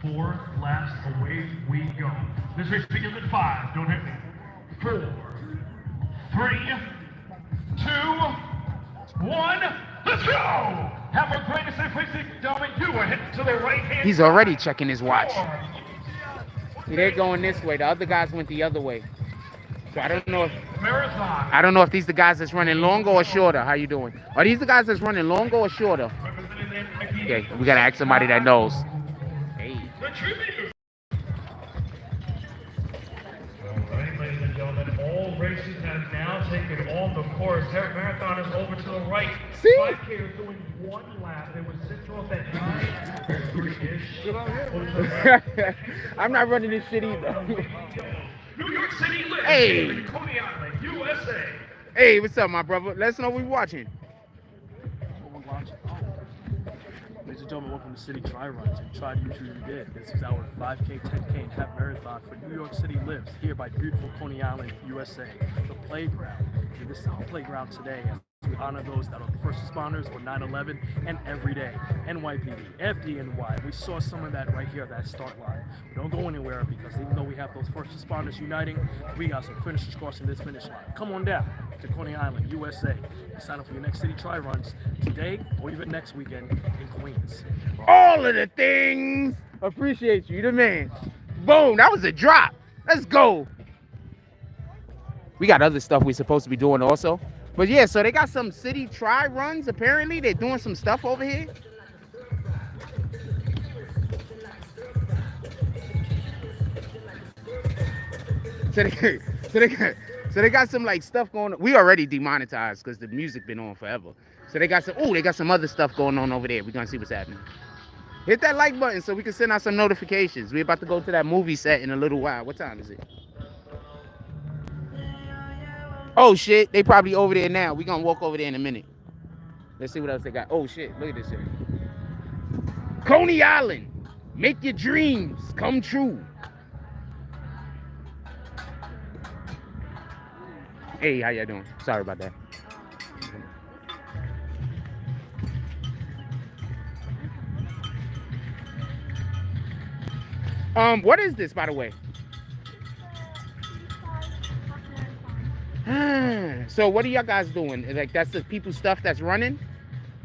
Speaker 4: 4 laps away we go. This race begins at 5. Don't hit me. 4, 3, 2, 1. Let's go! Have a great and safe race, gentlemen. You are heading to the right hand.
Speaker 1: He's already checking his watch. They're going this way. The other guys went the other way. So I don't know if these the guys that's running longer or shorter. How you doing? Are these the guys that's running longer or shorter? Okay, we gotta ask somebody that knows. Hey.
Speaker 4: Alright, ladies and gentlemen, all races have now taken on the course. Herrick Marathon is over to the right.
Speaker 1: See?
Speaker 4: 5K is doing 1 lap. It was 6 off at 9.
Speaker 1: I'm not running this shit either.
Speaker 4: New York City lives.
Speaker 1: Hey.
Speaker 4: Coney Island, USA.
Speaker 1: Hey, what's up, my brother? Let us know what we watching.
Speaker 5: Ladies and gentlemen, welcome to City Try Runs. And tried you truly did. This is our 5K, 10K, and half marathon for New York City Lives here by beautiful Coney Island, USA. The playground. And this is our playground today. We honor those that are first responders for 9/11 and every day. NYPD, FDNY. We saw some of that right here at that start line. We don't go anywhere because even though we have those first responders uniting, we got some finishers crossing this finish line. Come on down to Coney Island, USA. Sign up for your next City Try Runs today or even next weekend in Queens.
Speaker 1: All of the things. Appreciate you, the man. Boom, that was a drop. Let's go. We got other stuff we're supposed to be doing also. But yeah, so they got some City Try Runs. Apparently, they're doing some stuff over here. So they got some like stuff going on. We already demonetized because the music been on forever. So they got some other stuff going on over there. We're gonna see what's happening. Hit that like button so we can send out some notifications. We're about to go to that movie set in a little while. What time is it? Oh shit, they probably over there now. We're gonna walk over there in a minute. Let's see what else they got. Oh shit, look at this shit. Coney Island, make your dreams come true. Hey, how y'all doing? Sorry about that. What is this, by the way? So what are y'all guys doing? Like that's the people's stuff that's running?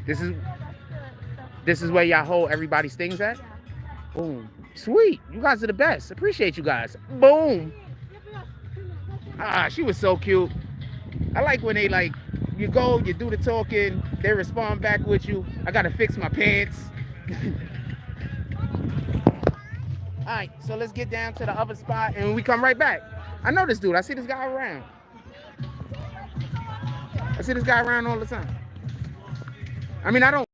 Speaker 1: This is where y'all hold everybody's things at? Boom. Sweet. You guys are the best. Appreciate you guys. Boom. Ah, she was so cute. I like when they like, you go, you do the talking, they respond back with you. I gotta fix my pants. All right, so let's get down to the other spot and we come right back. I know this dude. I see this guy around. I see this guy around all the time. I mean, I don't,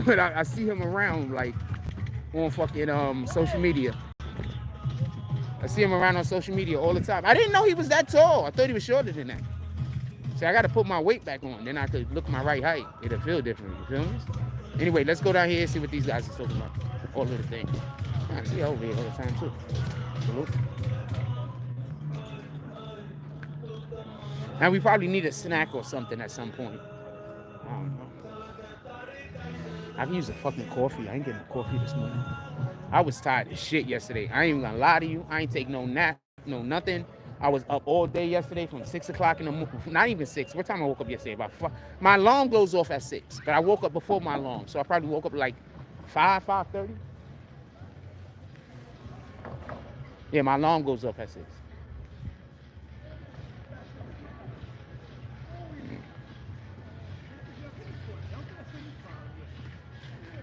Speaker 1: but I see him around like on fucking social media. I see him around on social media all the time. I didn't know he was that tall. I thought he was shorter than that. So I got to put my weight back on. Then I could look my right height. It'll feel different. You feel me? Anyway, let's go down here and see what these guys are talking about. All of the things. I see her over here all the time too. Salute. Now we probably need a snack or something at some point. I don't know. I can use a fucking coffee. I ain't getting a coffee this morning. I was tired as shit yesterday. I ain't even gonna lie to you. I ain't take no nap, no nothing. I was up all day yesterday from 6 o'clock in the morning. Not even 6. What time I woke up yesterday? About 5. My alarm goes off at 6, but I woke up before my alarm. So I probably woke up like 5:30. Yeah, my alarm goes off at 6.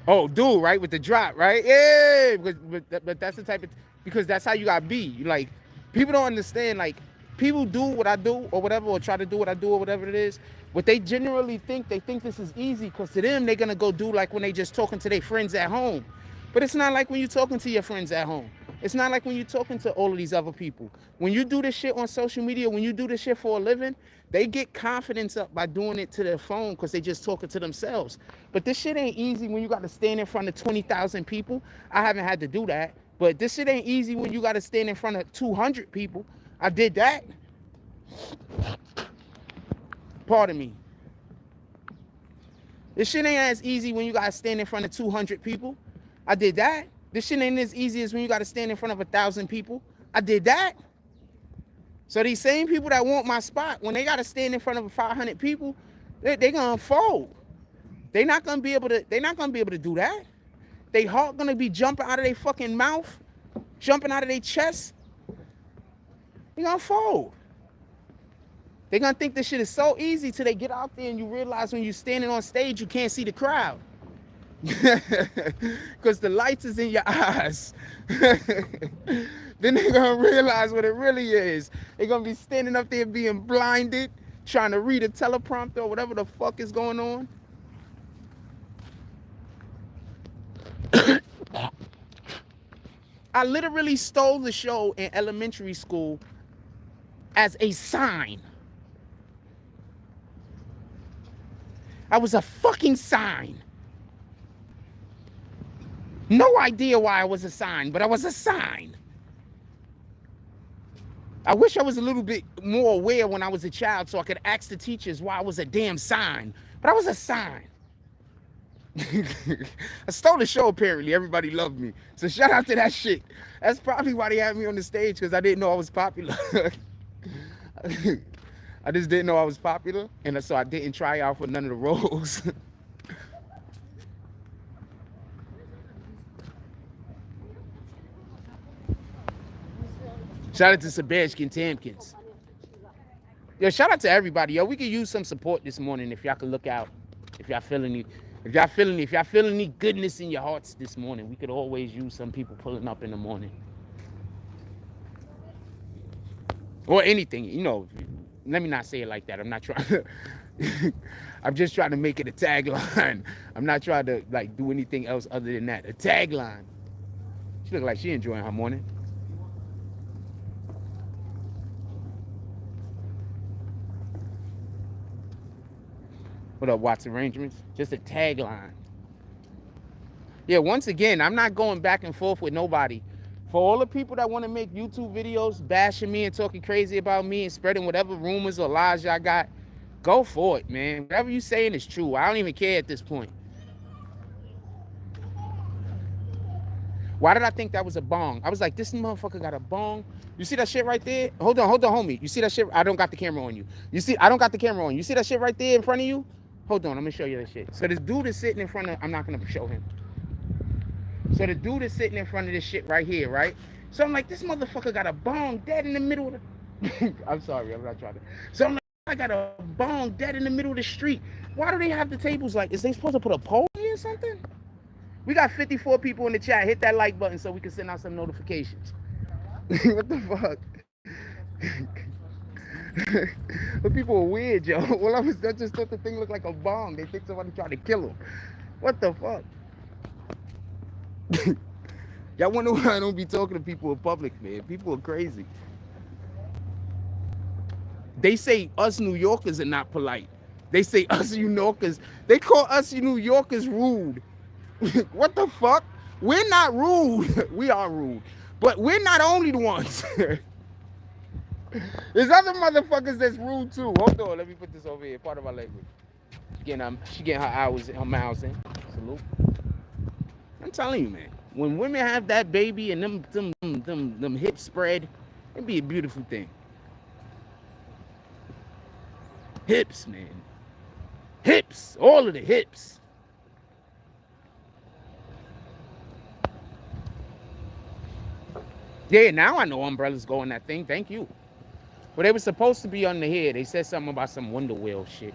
Speaker 1: Oh, dude, right? With the drop, right? Yeah, but that's the type of, because that's how you got to be. You like, people don't understand, like, people do what I do or whatever, or try to do what I do or whatever it is. What they generally think, they think this is easy, because to them, they're going to go do like when they just talking to their friends at home. But it's not like when you're talking to your friends at home. It's not like when you're talking to all of these other people. When you do this shit on social media, when you do this shit for a living, they get confidence up by doing it to their phone because they just talking to themselves. But this shit ain't easy when you got to stand in front of 20,000 people. I haven't had to do that. But this shit ain't easy when you got to stand in front of 200 people. I did that. Pardon me. This shit ain't as easy when you got to stand in front of 200 people. I did that. This shit ain't as easy as when you got to stand in front of 1,000 people. I did that. So these same people that want my spot, when they got to stand in front of 500 people, they gonna fold. They're not gonna be able to do that. They heart gonna be jumping out of their fucking mouth, jumping out of their chest. They gonna fold. They gonna think this shit is so easy till they get out there and you realize when you're standing on stage, you can't see the crowd. Because the lights is in your eyes. Then they're gonna realize what it really is. They're gonna be standing up there being blinded, trying to read a teleprompter or whatever the fuck is going on. I literally stole the show in elementary school as a sign. I was a fucking sign. No idea why I was a sign, but I was a sign. I wish I was a little bit more aware when I was a child so I could ask the teachers why I was a damn sign. But I was a sign. I stole the show, apparently. Everybody loved me. So shout out to that shit. That's probably why they had me on the stage, because I didn't know I was popular. I just didn't know I was popular, and so I didn't try out for none of the roles. Shout out to Sebastian Tamkins. Yo, shout out to everybody. Yo, we could use some support this morning if y'all could look out. If y'all feeling any goodness in your hearts this morning, we could always use some people pulling up in the morning. Or anything, you know. Let me not say it like that. I'm not trying to I'm just trying to make it a tagline. I'm not trying to like do anything else other than that. A tagline. She look like she enjoying her morning. What up, Watts Arrangements? Just a tagline. Yeah, once again, I'm not going back and forth with nobody. For all the people that want to make YouTube videos bashing me and talking crazy about me and spreading whatever rumors or lies y'all got, go for it, man. Whatever you saying is true. I don't even care at this point. Why did I think that was a bong? I was like, this motherfucker got a bong. You see that shit right there? Hold on, homie. You see that shit? I don't got the camera on you. I don't got the camera on you. You see that shit right there in front of you? Hold on, I'm gonna show you that shit. So this dude is sitting in front of, I'm not gonna show him. So the dude is sitting in front of this shit right here, right? So I'm like, this motherfucker got a bong dead in the middle of the... I'm sorry, I'm not trying to... So I'm like, I got a bong dead in the middle of the street. Why do they have the tables like, is they supposed to put a pole here or something? We got 54 people in the chat. Hit that like button so we can send out some notifications. What the fuck? But people are weird, yo. Well, I just thought the thing looked like a bomb. They think somebody tried to kill him. What the fuck? Y'all wonder why I don't be talking to people in public, man. People are crazy. They say us New Yorkers are not polite. They say us New Yorkers, they call us New Yorkers rude. What the fuck? We're not rude. We are rude. But we're not only the ones. There's other motherfuckers that's rude too. Hold on, let me put this over here. Part of my language. She getting her hours, her miles in. Salute. I'm telling you, man. When women have that baby and them hips spread, it'd be a beautiful thing. Hips, man. Hips. All of the hips. Yeah, now I know umbrellas go on that thing. Thank you. Well, they were supposed to be on the head. They said something about some Wonder Wheel shit.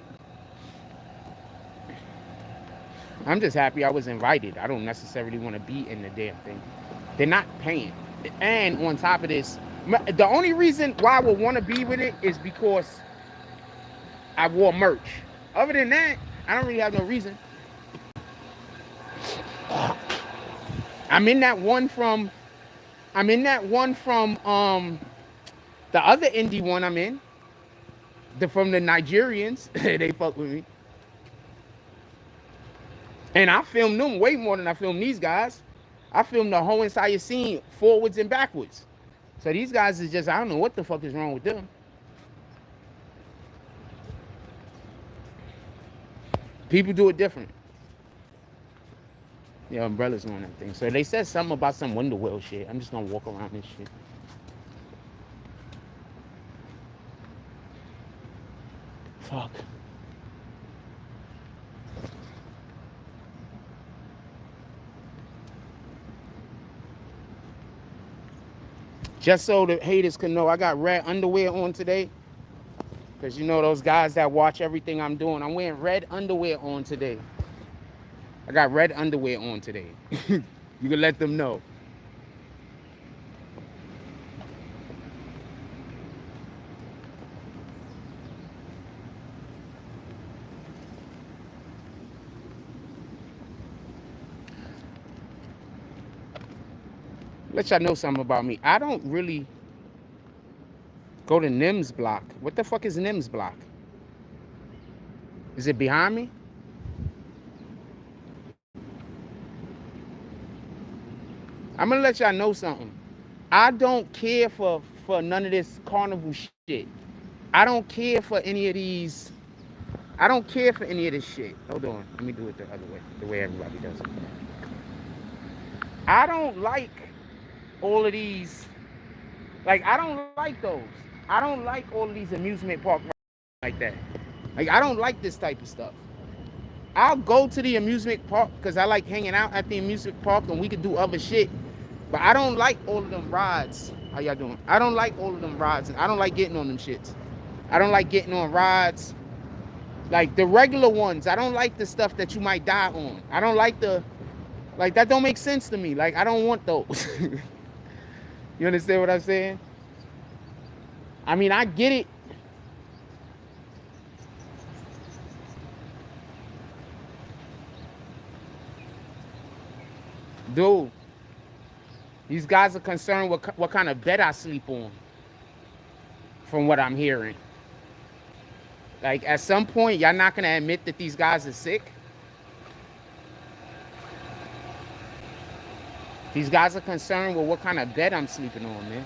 Speaker 1: I'm just happy I was invited. I don't necessarily want to be in the damn thing. They're not paying. And on top of this, the only reason why I would want to be with it is because I wore merch. Other than that, I don't really have no reason. I'm in that one from the other indie one I'm in. From the Nigerians. They fuck with me. And I filmed them way more than I filmed these guys. I filmed the whole entire scene forwards and backwards. So these guys is just, I don't know what the fuck is wrong with them. People do it different. Yeah, umbrellas on that thing. So they said something about some Wonder Wheel shit. I'm just gonna walk around this shit. Fuck. Just so the haters can know, I got red underwear on today. Because you know those guys that watch everything I'm doing. I'm wearing red underwear on today. I got red underwear on today. You can let them know. Let y'all know something about me. I don't really go to NIMS block. What the fuck is NIMS block? Is it behind me? I'm gonna let y'all know something. I don't care for none of this carnival shit. I don't care for any of these. I don't care for any of this shit. Hold on. Let me do it the other way. The way everybody does it. I don't like all of these. Like, I don't like those. I don't like all of these amusement park like that. Like, I don't like this type of stuff. I'll go to the amusement park because I like hanging out at the amusement park and we could do other shit. But I don't like all of them rides. How y'all doing? I don't like all of them rides. And I don't like getting on them shits. I don't like getting on rides. Like the regular ones. I don't like the stuff that you might die on. I don't like the... Like, that don't make sense to me. Like, I don't want those. You understand what I'm saying? I mean, I get it. Dude, these guys are concerned with what kind of bed I sleep on, from what I'm hearing. Like, at some point, y'all not going to admit that these guys are sick? These guys are concerned with what kind of bed I'm sleeping on, man.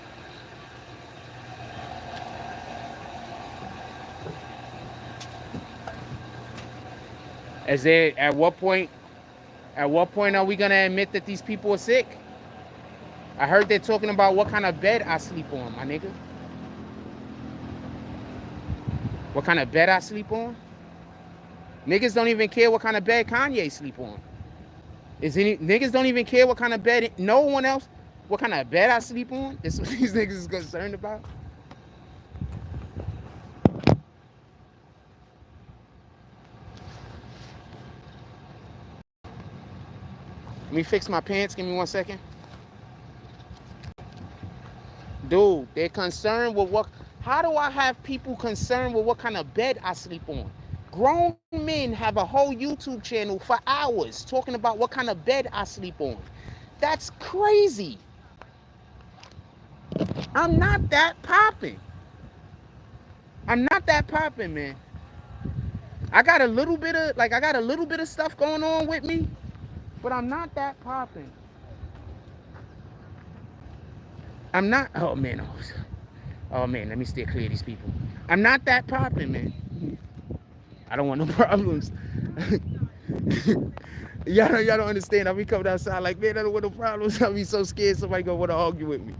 Speaker 1: At what point are we gonna admit that these people are sick? I heard they're talking about what kind of bed I sleep on, my nigga. What kind of bed I sleep on? Niggas don't even care what kind of bed Kanye sleep on. Niggas don't even care what kind of bed, no one else, what kind of bed I sleep on? That's what these niggas is concerned about. Let me fix my pants, give me 1 second. Dude, they're concerned with How do I have people concerned with what kind of bed I sleep on? Grown men have a whole YouTube channel for hours talking about what kind of bed I sleep on. That's crazy. I'm not that popping. I'm not that popping, man. I got a little bit of stuff going on with me, but I'm not that popping. I'm not. Oh man, let me stay clear of these people. I'm not that popping, man. I don't want no problems. y'all don't understand. I be coming outside like, man, I don't want no problems. I be so scared somebody gonna want to argue with me.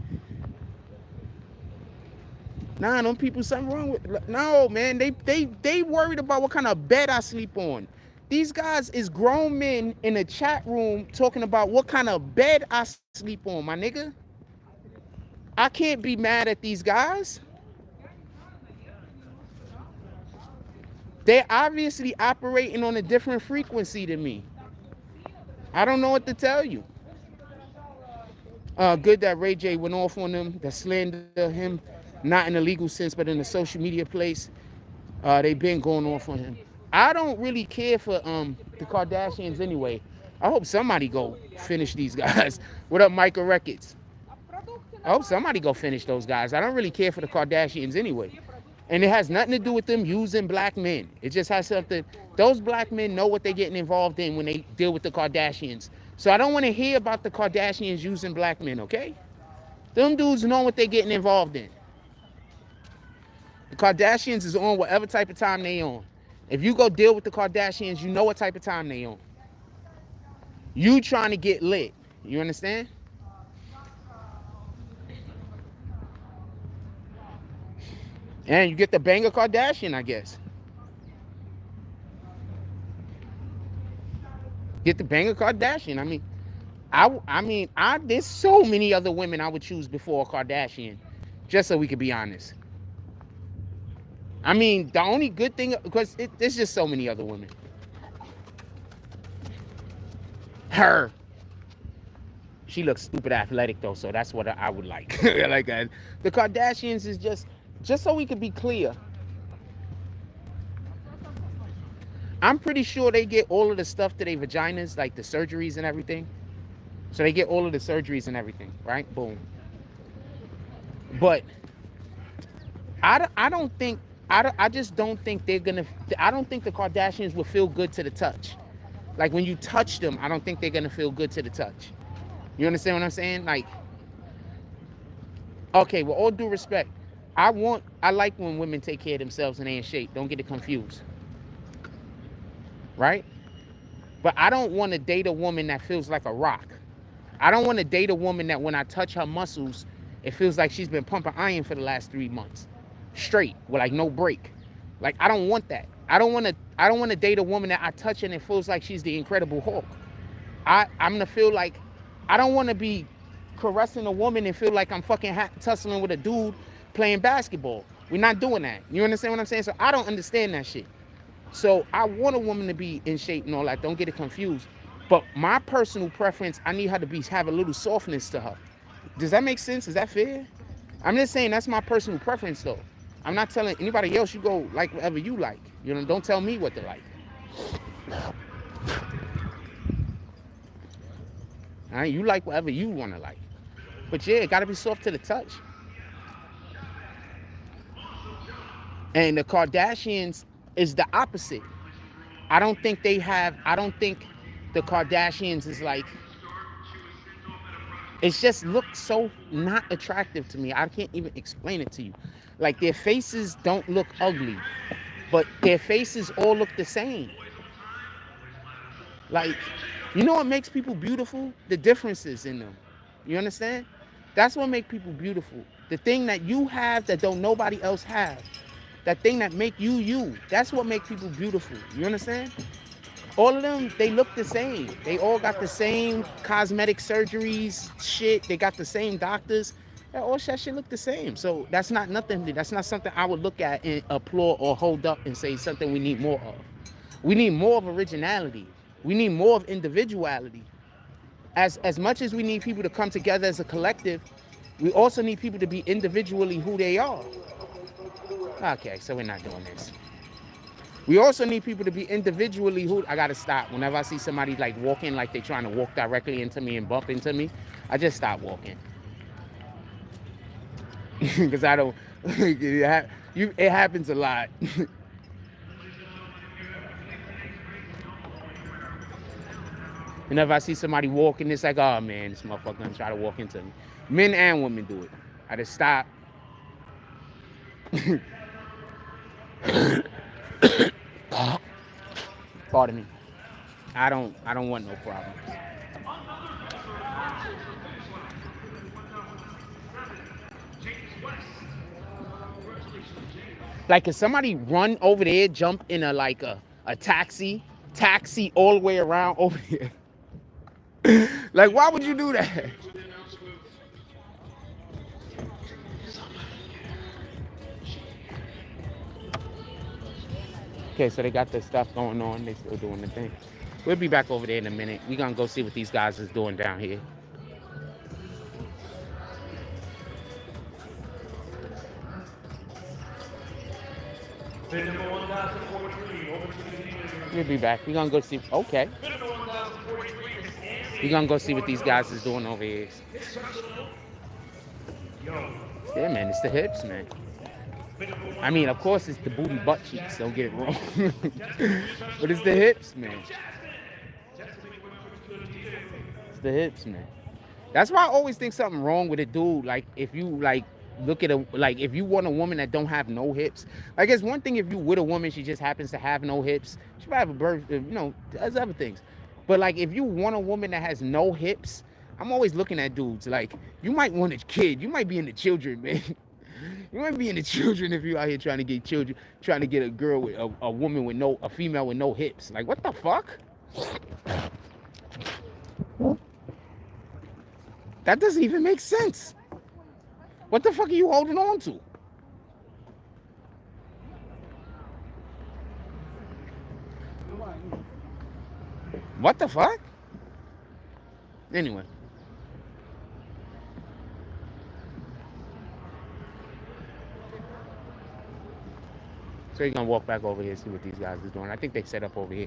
Speaker 1: Nah, them people something wrong with. No, man, they worried about what kind of bed I sleep on. These guys is grown men in a chat room talking about what kind of bed I sleep on, my nigga. I can't be mad at these guys. They're obviously operating on a different frequency than me. I don't know what to tell you. Good that Ray J went off on them, that slander him, not in a legal sense, but in a social media place. They've been going off on him. I don't really care for the Kardashians anyway. I hope somebody go finish these guys. What up, Micah Records? I hope somebody go finish those guys. I don't really care for the Kardashians anyway. And it has nothing to do with them using black men. It just has something. Those black men know what they're getting involved in when they deal with the Kardashians. So I don't want to hear about the Kardashians using black men, okay? Them dudes know what they're getting involved in. The Kardashians is on whatever type of time they on. If you go deal with the Kardashians, you know what type of time they on. You trying to get lit. You understand? And you get the banger Kardashian, I guess. Get the banger Kardashian. I mean, there's so many other women I would choose before a Kardashian, just so we could be honest. I mean, the only good thing, because there's just so many other women. Her. She looks stupid athletic though, so that's what I would like. Like that. The Kardashians is just so we could be clear. I'm pretty sure they get all of the stuff to their vaginas, like the surgeries and everything. So they get all of the surgeries and everything, right? Boom. But I just don't think they're gonna. I don't think the Kardashians will feel good to the touch. Like when you touch them, I don't think they're gonna feel good to the touch. You understand what I'm saying? Like, okay, with all due respect, I like when women take care of themselves and they in shape. Don't get it confused. Right? But I don't want to date a woman that feels like a rock. I don't want to date a woman that when I touch her muscles, it feels like she's been pumping iron for the last 3 months. Straight, with like no break. Like, I don't want that. I don't want to date a woman that I touch and it feels like she's the Incredible Hulk. I'm going to feel like, I don't want to be caressing a woman and feel like I'm fucking tussling with a dude playing basketball. We're not doing that. You understand what I'm saying? So I don't understand that shit. So I want a woman to be in shape and all that. Don't get it confused. But my personal preference, I need her to have a little softness to her. Does that make sense? Is that fair? I'm just saying that's my personal preference though. I'm not telling anybody else you go like whatever you like. You know, don't tell me what to like. All right, you like whatever you want to like. But yeah, it got to be soft to the touch. And the Kardashians is the opposite. I don't think the Kardashians is like, it's just looks so not attractive to me. I can't even explain it to you. Like their faces don't look ugly, but their faces all look the same. Like, you know what makes people beautiful? The differences in them. You understand? That's what makes people beautiful. The thing that you have that don't nobody else have. That thing that make you you. That's what makes people beautiful. You understand? All of them, they look the same. They all got the same cosmetic surgeries, shit. They got the same doctors. All that shit look the same. So that's not nothing. That's not something I would look at and applaud or hold up and say something we need more of. We need more of originality. We need more of individuality. As much as we need people to come together as a collective, we also need people to be individually who they are. Okay, so we're not doing this. We also need people to be individually who I gotta stop. Whenever I see somebody like walking like they're trying to walk directly into me and bump into me, I just stop walking. Because I don't, it happens a lot. Whenever I see somebody walking, it's like, oh man, this motherfucker gonna try to walk into me. Men and women do it. I just stop. Pardon me. I don't want no problems. Like, if somebody run over there, jump in a taxi all the way around over here. Like, why would you do that? Okay, so they got this stuff going on. They still doing the thing. We'll be back over there in a minute. We're gonna go see what these guys is doing down here. We'll be back. We're gonna go see. Okay. We're gonna go see what these guys is doing over here. Yeah, man, it's the hips, man. I mean, of course, it's the booty butt cheeks. Don't get it wrong. But it's the hips, man. It's the hips, man. That's why I always think something wrong with a dude. Like, if you like look at if you want a woman that don't have no hips, like, it's one thing if you with a woman, she just happens to have no hips. She might have a birth, does other things. But like, if you want a woman that has no hips, I'm always looking at dudes like, you might want a kid. You might be into children, man. You might be into children if you out here trying to get children, trying to get a girl with a woman with a female with no hips. Like, what the fuck? That doesn't even make sense. What the fuck are you holding on to? What the fuck? Anyway. So you're gonna walk back over here and see what these guys are doing. I think they set up over here.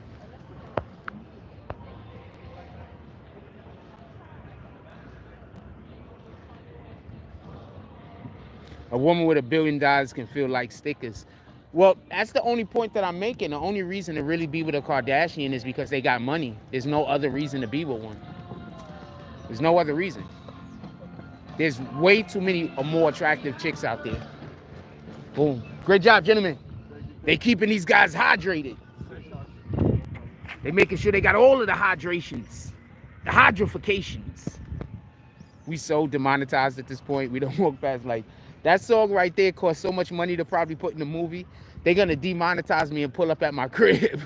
Speaker 1: A woman with $1 billion can feel like stickers. Well, that's the only point that I'm making. The only reason to really be with a Kardashian is because they got money. There's no other reason to be with one. There's no other reason. There's way too many more attractive chicks out there. Boom. Great job, gentlemen. They keeping these guys hydrated. They making sure they got all of the hydrations, the hydrifications. We so demonetized at this point. We don't walk past like that song right there cost so much money to probably put in the movie. They're gonna demonetize me and pull up at my crib.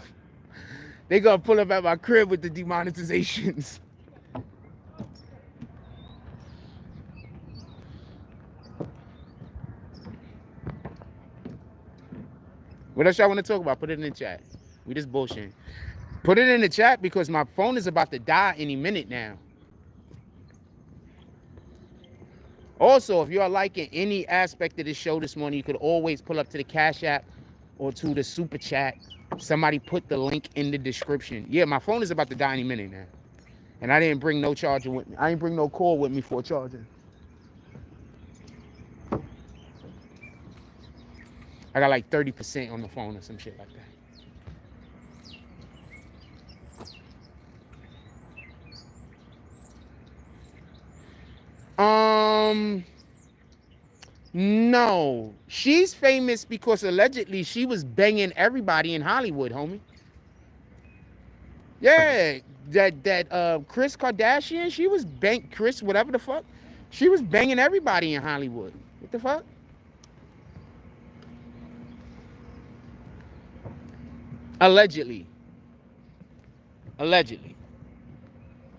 Speaker 1: They're gonna pull up at my crib with the demonetizations. What else y'all want to talk about? Put it in the chat. We just bullshitting. Put it in the chat because my phone is about to die any minute now. Also, if you are liking any aspect of this show this morning, you could always pull up to the Cash App or to the Super Chat. Somebody put the link in the description. Yeah, my phone is about to die any minute now. And I didn't bring no charger with me. I didn't bring no cord with me for charging. I got like 30% on the phone or some shit like that. No. She's famous because allegedly she was banging everybody in Hollywood, homie. Yeah, that Kris Kardashian, she was Kris, whatever the fuck. She was banging everybody in Hollywood. What the fuck? Allegedly. Allegedly.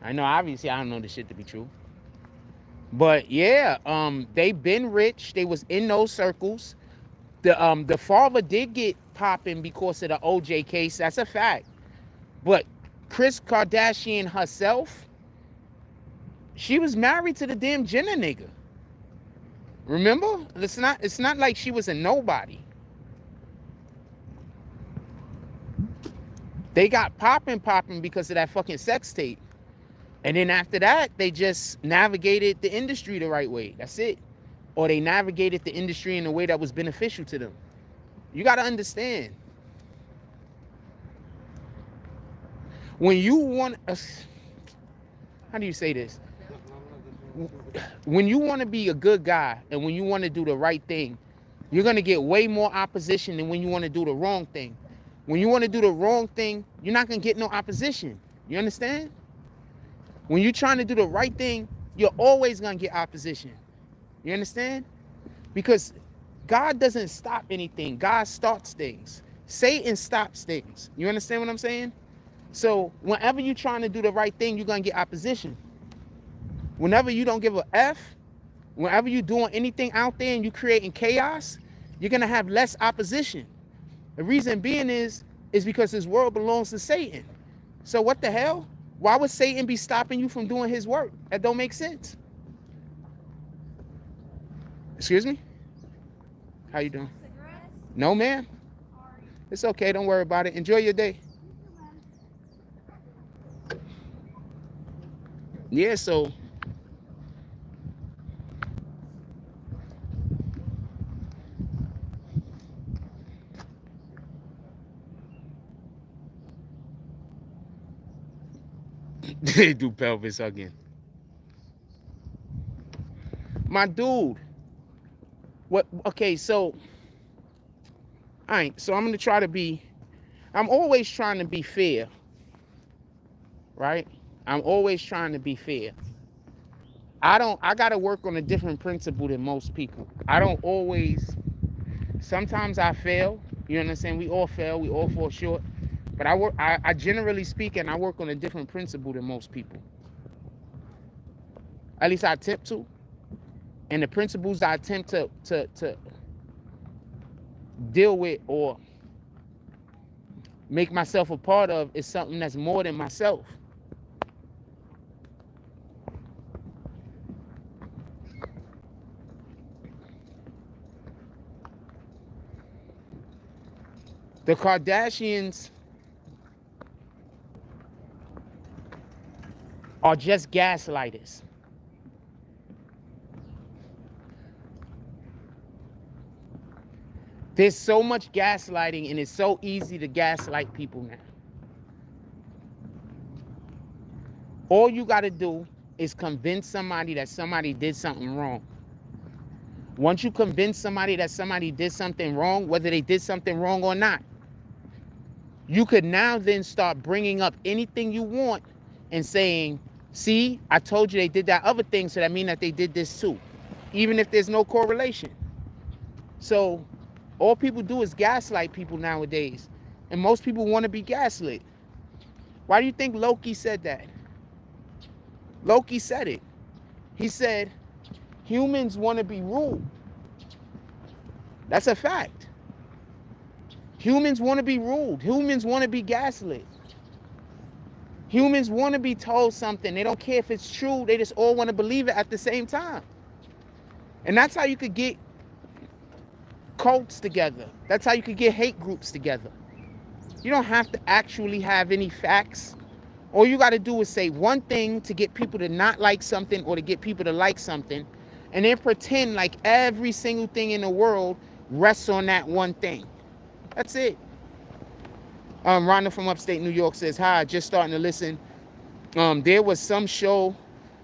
Speaker 1: I know, obviously, I don't know this shit to be true. But yeah, they been rich. They was in those circles. The father did get popping because of the OJ case. That's a fact. But Kris Kardashian herself, she was married to the damn Jenner nigga. Remember? It's not like she was a nobody. They got popping because of that fucking sex tape. And then after that, they just navigated the industry the right way. That's it. Or they navigated the industry in a way that was beneficial to them. You got to understand. When you want how do you say this? When you want to be a good guy and when you want to do the right thing, you're going to get way more opposition than when you want to do the wrong thing. When you want to do the wrong thing, you're not going to get no opposition. You understand? When you're trying to do the right thing, you're always going to get opposition. You understand? Because God doesn't stop anything. God starts things. Satan stops things. You understand what I'm saying? So whenever you're trying to do the right thing, you're going to get opposition. Whenever you don't give a F, whenever you're doing anything out there and you're creating chaos, you're going to have less opposition. The reason being is because this world belongs to Satan. So what the hell? Why would Satan be stopping you from doing his work? That don't make sense. Excuse me? How you doing?
Speaker 2: Cigarettes?
Speaker 1: No, ma'am.
Speaker 2: Sorry.
Speaker 1: It's okay. Don't worry about it. Enjoy your day. Yeah, so they do pelvis hugging. My dude. What? Okay, so all right. So I'm gonna try to be. I'm always trying to be fair, right? I'm always trying to be fair. I gotta work on a different principle than most people. I don't always. Sometimes I fail. You understand? We all fail. We all fall short. But I generally speaking, I work on a different principle than most people. At least I attempt to. And the principles I attempt to deal with or make myself a part of is something that's more than myself. The Kardashians are just gaslighters. There's so much gaslighting and it's so easy to gaslight people now. All you got to do is convince somebody that somebody did something wrong. Once you convince somebody that somebody did something wrong, whether they did something wrong or not, you could now then start bringing up anything you want and saying, see, I told you they did that other thing, so that means that they did this too, even if there's no correlation. So all people do is gaslight people nowadays, and most people want to be gaslit. Why do you think Loki said that? Loki said it. He said, humans want to be ruled. That's a fact. Humans want to be ruled. Humans want to be gaslit. Humans want to be told something. They don't care if it's true. They just all want to believe it at the same time. And that's how you could get cults together. That's how you could get hate groups together. You don't have to actually have any facts. All you got to do is say one thing to get people to not like something or to get people to like something, and then pretend like every single thing in the world rests on that one thing. That's it. Rhonda from upstate New York says, hi, just starting to listen. There was some show,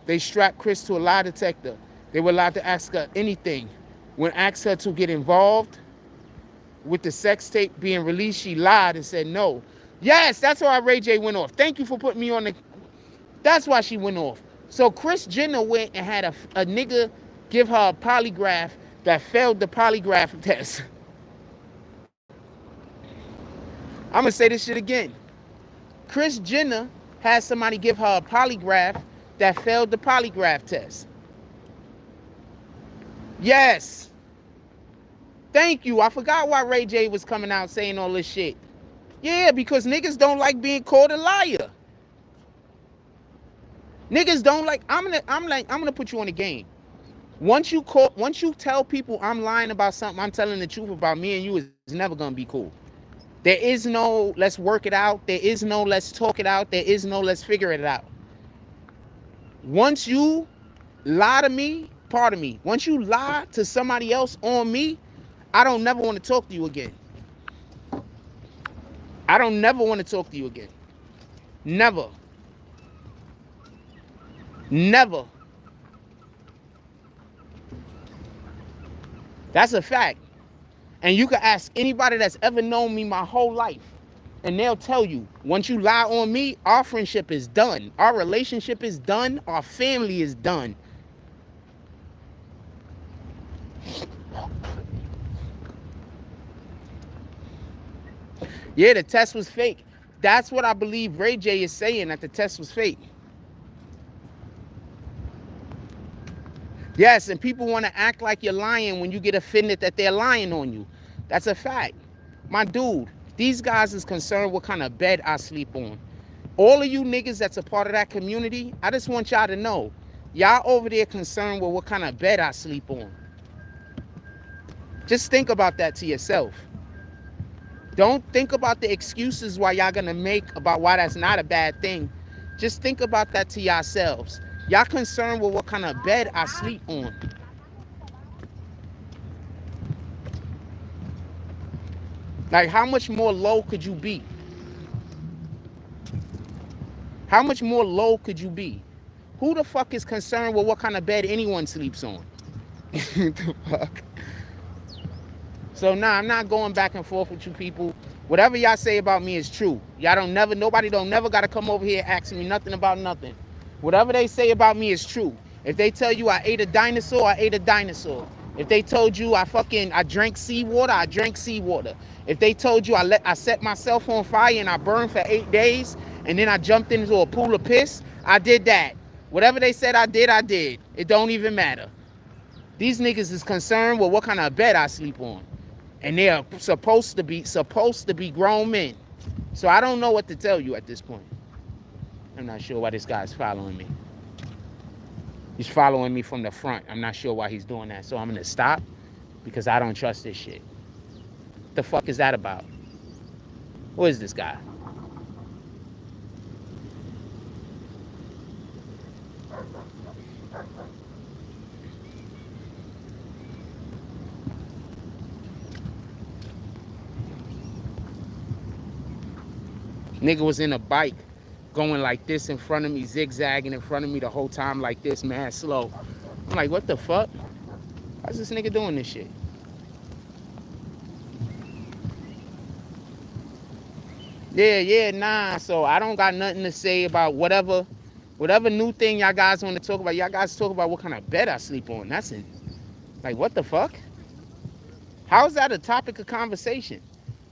Speaker 1: they strapped Chris to a lie detector. They were allowed to ask her anything. When asked her to get involved with the sex tape being released, she lied and said no. Yes, that's why Ray J went off. Thank you for putting me on the... That's why she went off. So Kris Jenner went and had a nigga give her a polygraph that failed the polygraph test. I'm gonna say this shit again. Kris Jenner had somebody give her a polygraph that failed the polygraph test. Yes. Thank you. I forgot why Ray J was coming out saying all this shit. Yeah, because niggas don't like being called a liar. Niggas don't like. I'm gonna put you on the game. Once you tell people I'm lying about something, I'm telling the truth about me and you, is never gonna be cool. There is no let's work it out. There is no let's talk it out. There is no let's figure it out. Once you lie to me, pardon me, once you lie to somebody else on me, I don't never want to talk to you again. I don't never want to talk to you again. Never. Never. That's a fact. And you can ask anybody that's ever known me my whole life, and they'll tell you, once you lie on me, our friendship is done. Our relationship is done. Our family is done. Yeah, the test was fake. That's what I believe Ray J is saying, that the test was fake. Yes, and people want to act like you're lying when you get offended that they're lying on you. That's a fact. My dude, these guys is concerned what kind of bed I sleep on. All of you niggas that's a part of that community, I just want y'all to know, y'all over there concerned with what kind of bed I sleep on. Just think about that to yourself. Don't think about the excuses why y'all gonna make about why that's not a bad thing. Just think about that to yourselves. Y'all concerned with what kind of bed I sleep on. Like, how much more low could you be? How much more low could you be? Who the fuck is concerned with what kind of bed anyone sleeps on? The fuck? So nah, I'm not going back and forth with you people. Whatever y'all say about me is true. Y'all don't never, nobody don't never gotta come over here asking me nothing about nothing. Whatever they say about me is true. If they tell you I ate a dinosaur, I ate a dinosaur. If they told you I drank seawater, I drank seawater. If they told you I set myself on fire and I burned for 8 days and then I jumped into a pool of piss, I did that. Whatever they said I did, I did. It don't even matter. These niggas is concerned with what kind of bed I sleep on. And they are supposed to be grown men. So I don't know what to tell you at this point. I'm not sure why this guy's following me. He's following me from the front. I'm not sure why he's doing that. So I'm going to stop because I don't trust this shit. What the fuck is that about? Who is this guy? Nigga was in a bike going like this in front of me, zigzagging in front of me the whole time like this, mad slow. I'm like, what the fuck? Why's this nigga doing this shit? Yeah, nah. So I don't got nothing to say about whatever new thing y'all guys want to talk about. Y'all guys talk about what kind of bed I sleep on. That's it. Like, what the fuck? How is that a topic of conversation?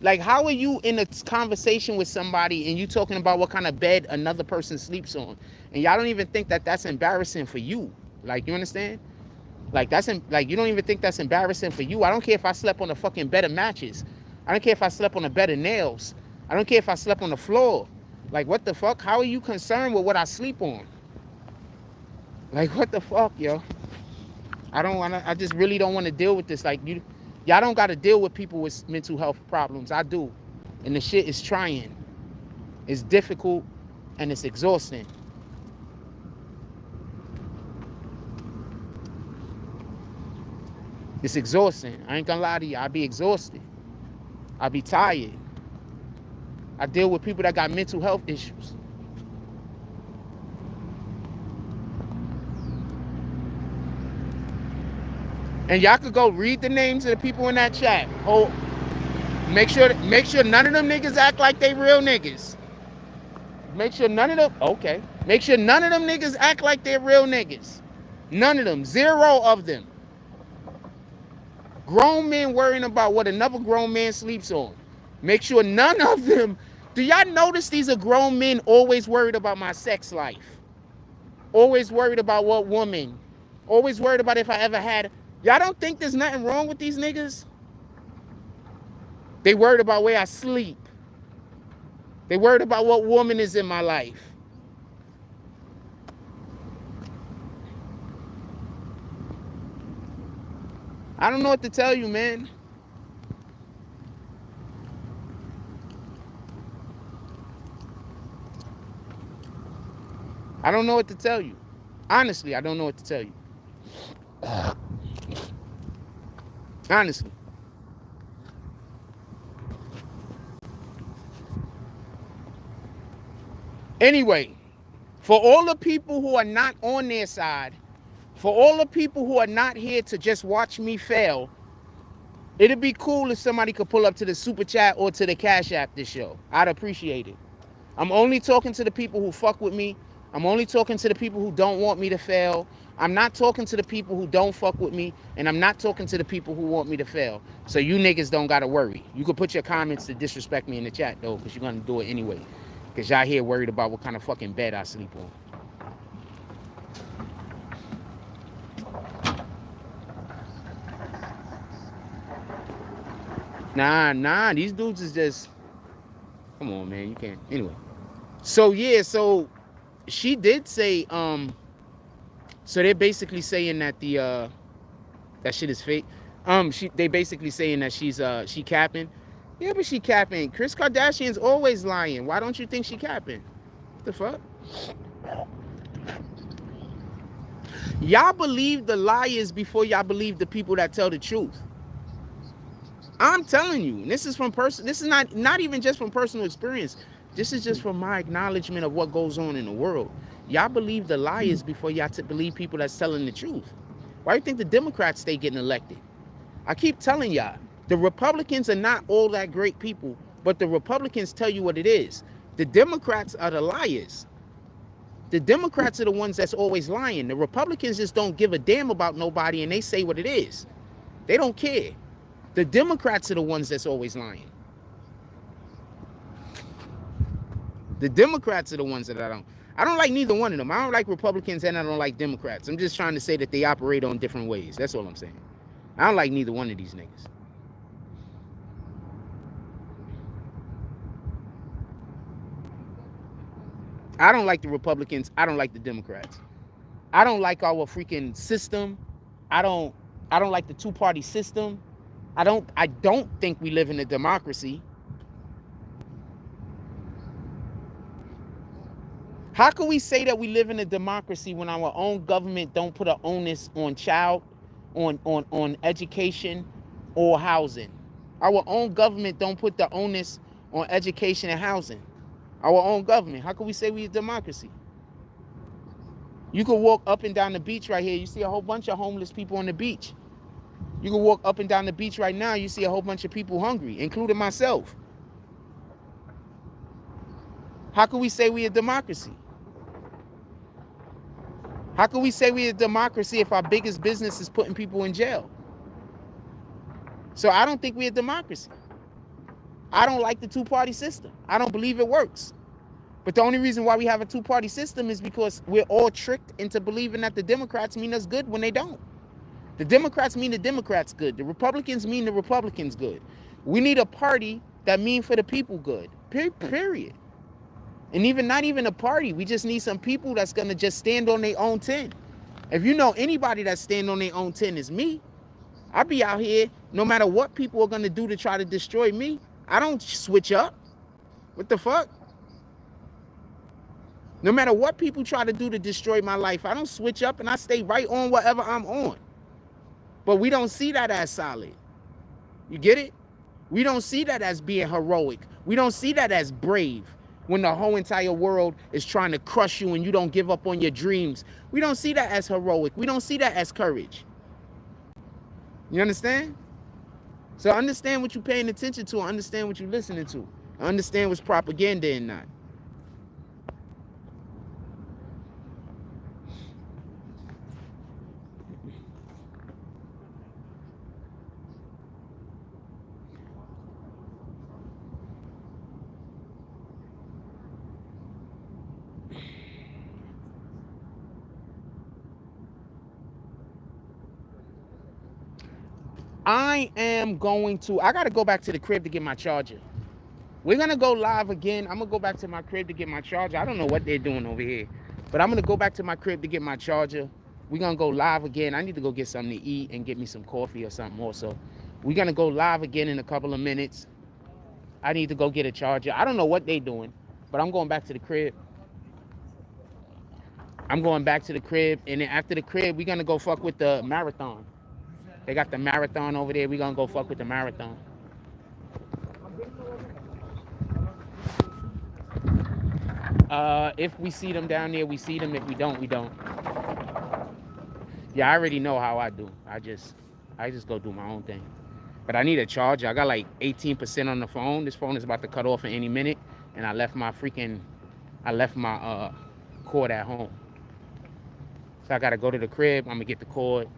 Speaker 1: Like, how are you in a conversation with somebody and you talking about what kind of bed another person sleeps on? And y'all don't even think that that's embarrassing for you. Like, you understand? Like, you don't even think that's embarrassing for you. I don't care if I slept on a fucking bed of matches. I don't care if I slept on a bed of nails. I don't care if I slept on the floor. Like, what the fuck? How are you concerned with what I sleep on? Like, what the fuck, yo? I just really don't want to deal with this. Like, y'all don't got to deal with people with mental health problems. I do. And the shit is trying. It's difficult and it's exhausting. It's exhausting. I ain't gonna lie to you. I be exhausted. I be tired. I deal with people that got mental health issues. And y'all could go read the names of the people in that chat. Make sure none of them niggas act like they real niggas. Make sure none of them niggas act like they're real niggas. None of them. 0 of them. Grown men worrying about what another grown man sleeps on. Make sure none of them. Do y'all notice these are grown men always worried about my sex life? Always worried about what woman? Always worried about if I ever had. Y'all don't think there's nothing wrong with these niggas? They worried about where I sleep. They worried about what woman is in my life. I don't know what to tell you, man. I don't know what to tell you. Honestly, I don't know what to tell you. Honestly. Anyway, for all the people who are not on their side, for all the people who are not here to just watch me fail, it'd be cool if somebody could pull up to the super chat or to the Cash App this show. I'd appreciate it. I'm only talking to the people who fuck with me. I'm only talking to the people who don't want me to fail. I'm not talking to the people who don't fuck with me, and I'm not talking to the people who want me to fail. So you niggas don't gotta worry. You could put your comments to disrespect me in the chat though, because you're gonna do it anyway. Because y'all here worried about what kind of fucking bed I sleep on. Nah, these dudes is just, come on, man, you can't. Anyway, so yeah, so she did say, so they're basically saying that the that shit is fake. They basically saying that she capping. Yeah, but she capping. Kris Kardashian's always lying. Why don't you think she capping? What the fuck? Y'all believe the liars before y'all believe the people that tell the truth. I'm telling you, this is from this is not even just from personal experience. This is just from my acknowledgement of what goes on in the world. Y'all believe the liars before y'all believe people that's telling the truth. Why do you think the Democrats stay getting elected? I keep telling y'all, the Republicans are not all that great people, but the Republicans tell you what it is. The Democrats are the liars. The Democrats are the ones that's always lying. The Republicans just don't give a damn about nobody and they say what it is. They don't care. The Democrats are the ones that's always lying. The Democrats are the ones that I don't like neither one of them. I don't like Republicans and I don't like Democrats. I'm just trying to say that they operate on different ways. That's all I'm saying. I don't like neither one of these niggas. I don't like the Republicans. I don't like the Democrats. I don't like our freaking system. I don't like the two-party system. I don't think we live in a democracy. How can we say that we live in a democracy when our own government don't put an onus on on education or housing? Our own government don't put the onus on education and housing. Our own government. How can we say we a democracy? You can walk up and down the beach right here. You see a whole bunch of homeless people on the beach. You can walk up and down the beach right now. You see a whole bunch of people hungry, including myself. How can we say we a democracy? How can we say we a democracy if our biggest business is putting people in jail? So I don't think we a democracy. I don't like the two-party system. I don't believe it works. But the only reason why we have a two-party system is because we're all tricked into believing that the Democrats mean us good when they don't. The Democrats mean the Democrats good. The Republicans mean the Republicans good. We need a party that mean for the people good. Period. And not even a party. We just need some people that's going to just stand on their own 10. If you know anybody that stand on their own 10 is me. I be out here no matter what people are going to do to try to destroy me. I don't switch up. What the fuck? No matter what people try to do to destroy my life, I don't switch up and I stay right on whatever I'm on. But we don't see that as solid. You get it? We don't see that as being heroic. We don't see that as brave when the whole entire world is trying to crush you and you don't give up on your dreams. We don't see that as heroic. We don't see that as courage. You understand? So understand what you're paying attention to. Understand what you're listening to. Understand what's propaganda and not. I got to go back to the crib to get my charger. We're going to go live again. I'm going to go back to my crib to get my charger. I don't know what they're doing over here, but I'm going to go back to my crib to get my charger. We're going to go live again. I need to go get something to eat and get me some coffee or something also. We're going to go live again in a couple of minutes. I need to go get a charger. I don't know what they're doing, but I'm going back to the crib. I'm going back to the crib, and then after the crib, we're gonna go fuck with the marathon. They got the marathon over there. We're gonna go fuck with the marathon. If we see them down there, we see them. If we don't, we don't. Yeah, I already know how I do. I just go do my own thing. But I need a charger. I got like 18% on the phone. This phone is about to cut off in any minute, and I left my cord at home. So I gotta go to the crib. I'm gonna get the cord,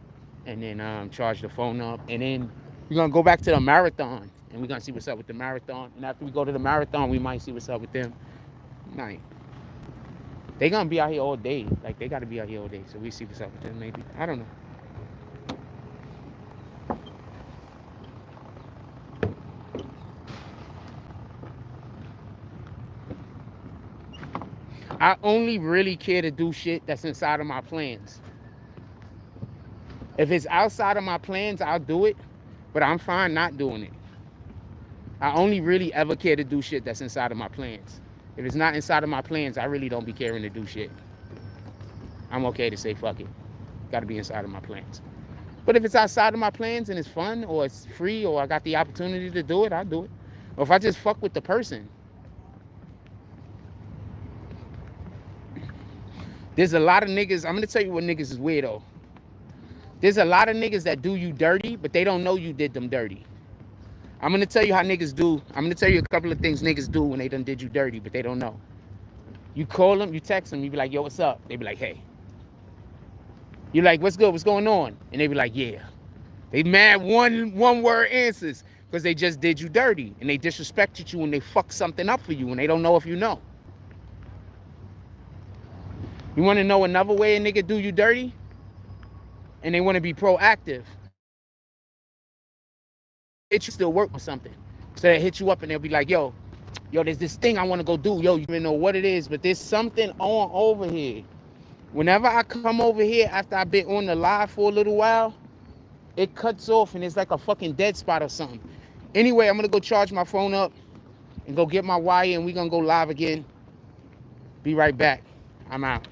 Speaker 1: and then charge the phone up, and then we're gonna go back to the marathon, and we're gonna see what's up with the marathon. And after we go to the marathon, we might see what's up with them. Night. They gonna be out here all day. Like, they gotta be out here all day. So we see what's up with them, maybe. I don't know. I only really care to do shit that's inside of my plans. If it's outside of my plans, I'll do it, but I'm fine not doing it. I only really ever care to do shit that's inside of my plans. If it's not inside of my plans, I really don't be caring to do shit. I'm okay to say fuck it. Gotta be inside of my plans. But if it's outside of my plans and it's fun or it's free or I got the opportunity to do it, I'll do it. Or if I just fuck with the person. There's a lot of niggas, I'm gonna tell you what niggas is weirdo. There's a lot of niggas that do you dirty, but they don't know you did them dirty. I'm gonna tell you how niggas do. I'm gonna tell you a couple of things niggas do when they done did you dirty, but they don't know. You call them, you text them, you be like, yo, what's up? They be like, hey. You're like, what's good? What's going on? And they be like, yeah. They mad one word answers because they just did you dirty and they disrespected you and they fucked something up for you and they don't know if you know. You want to know another way a nigga do you dirty? And they want to be proactive. It should still work with something. So they hit you up and they'll be like, yo, there's this thing I want to go do. Yo, you don't know what it is, but there's something on over here. Whenever I come over here after I've been on the live for a little while, it cuts off and it's like a fucking dead spot or something. Anyway, I'm going to go charge my phone up and go get my wire and we're going to go live again. Be right back. I'm out.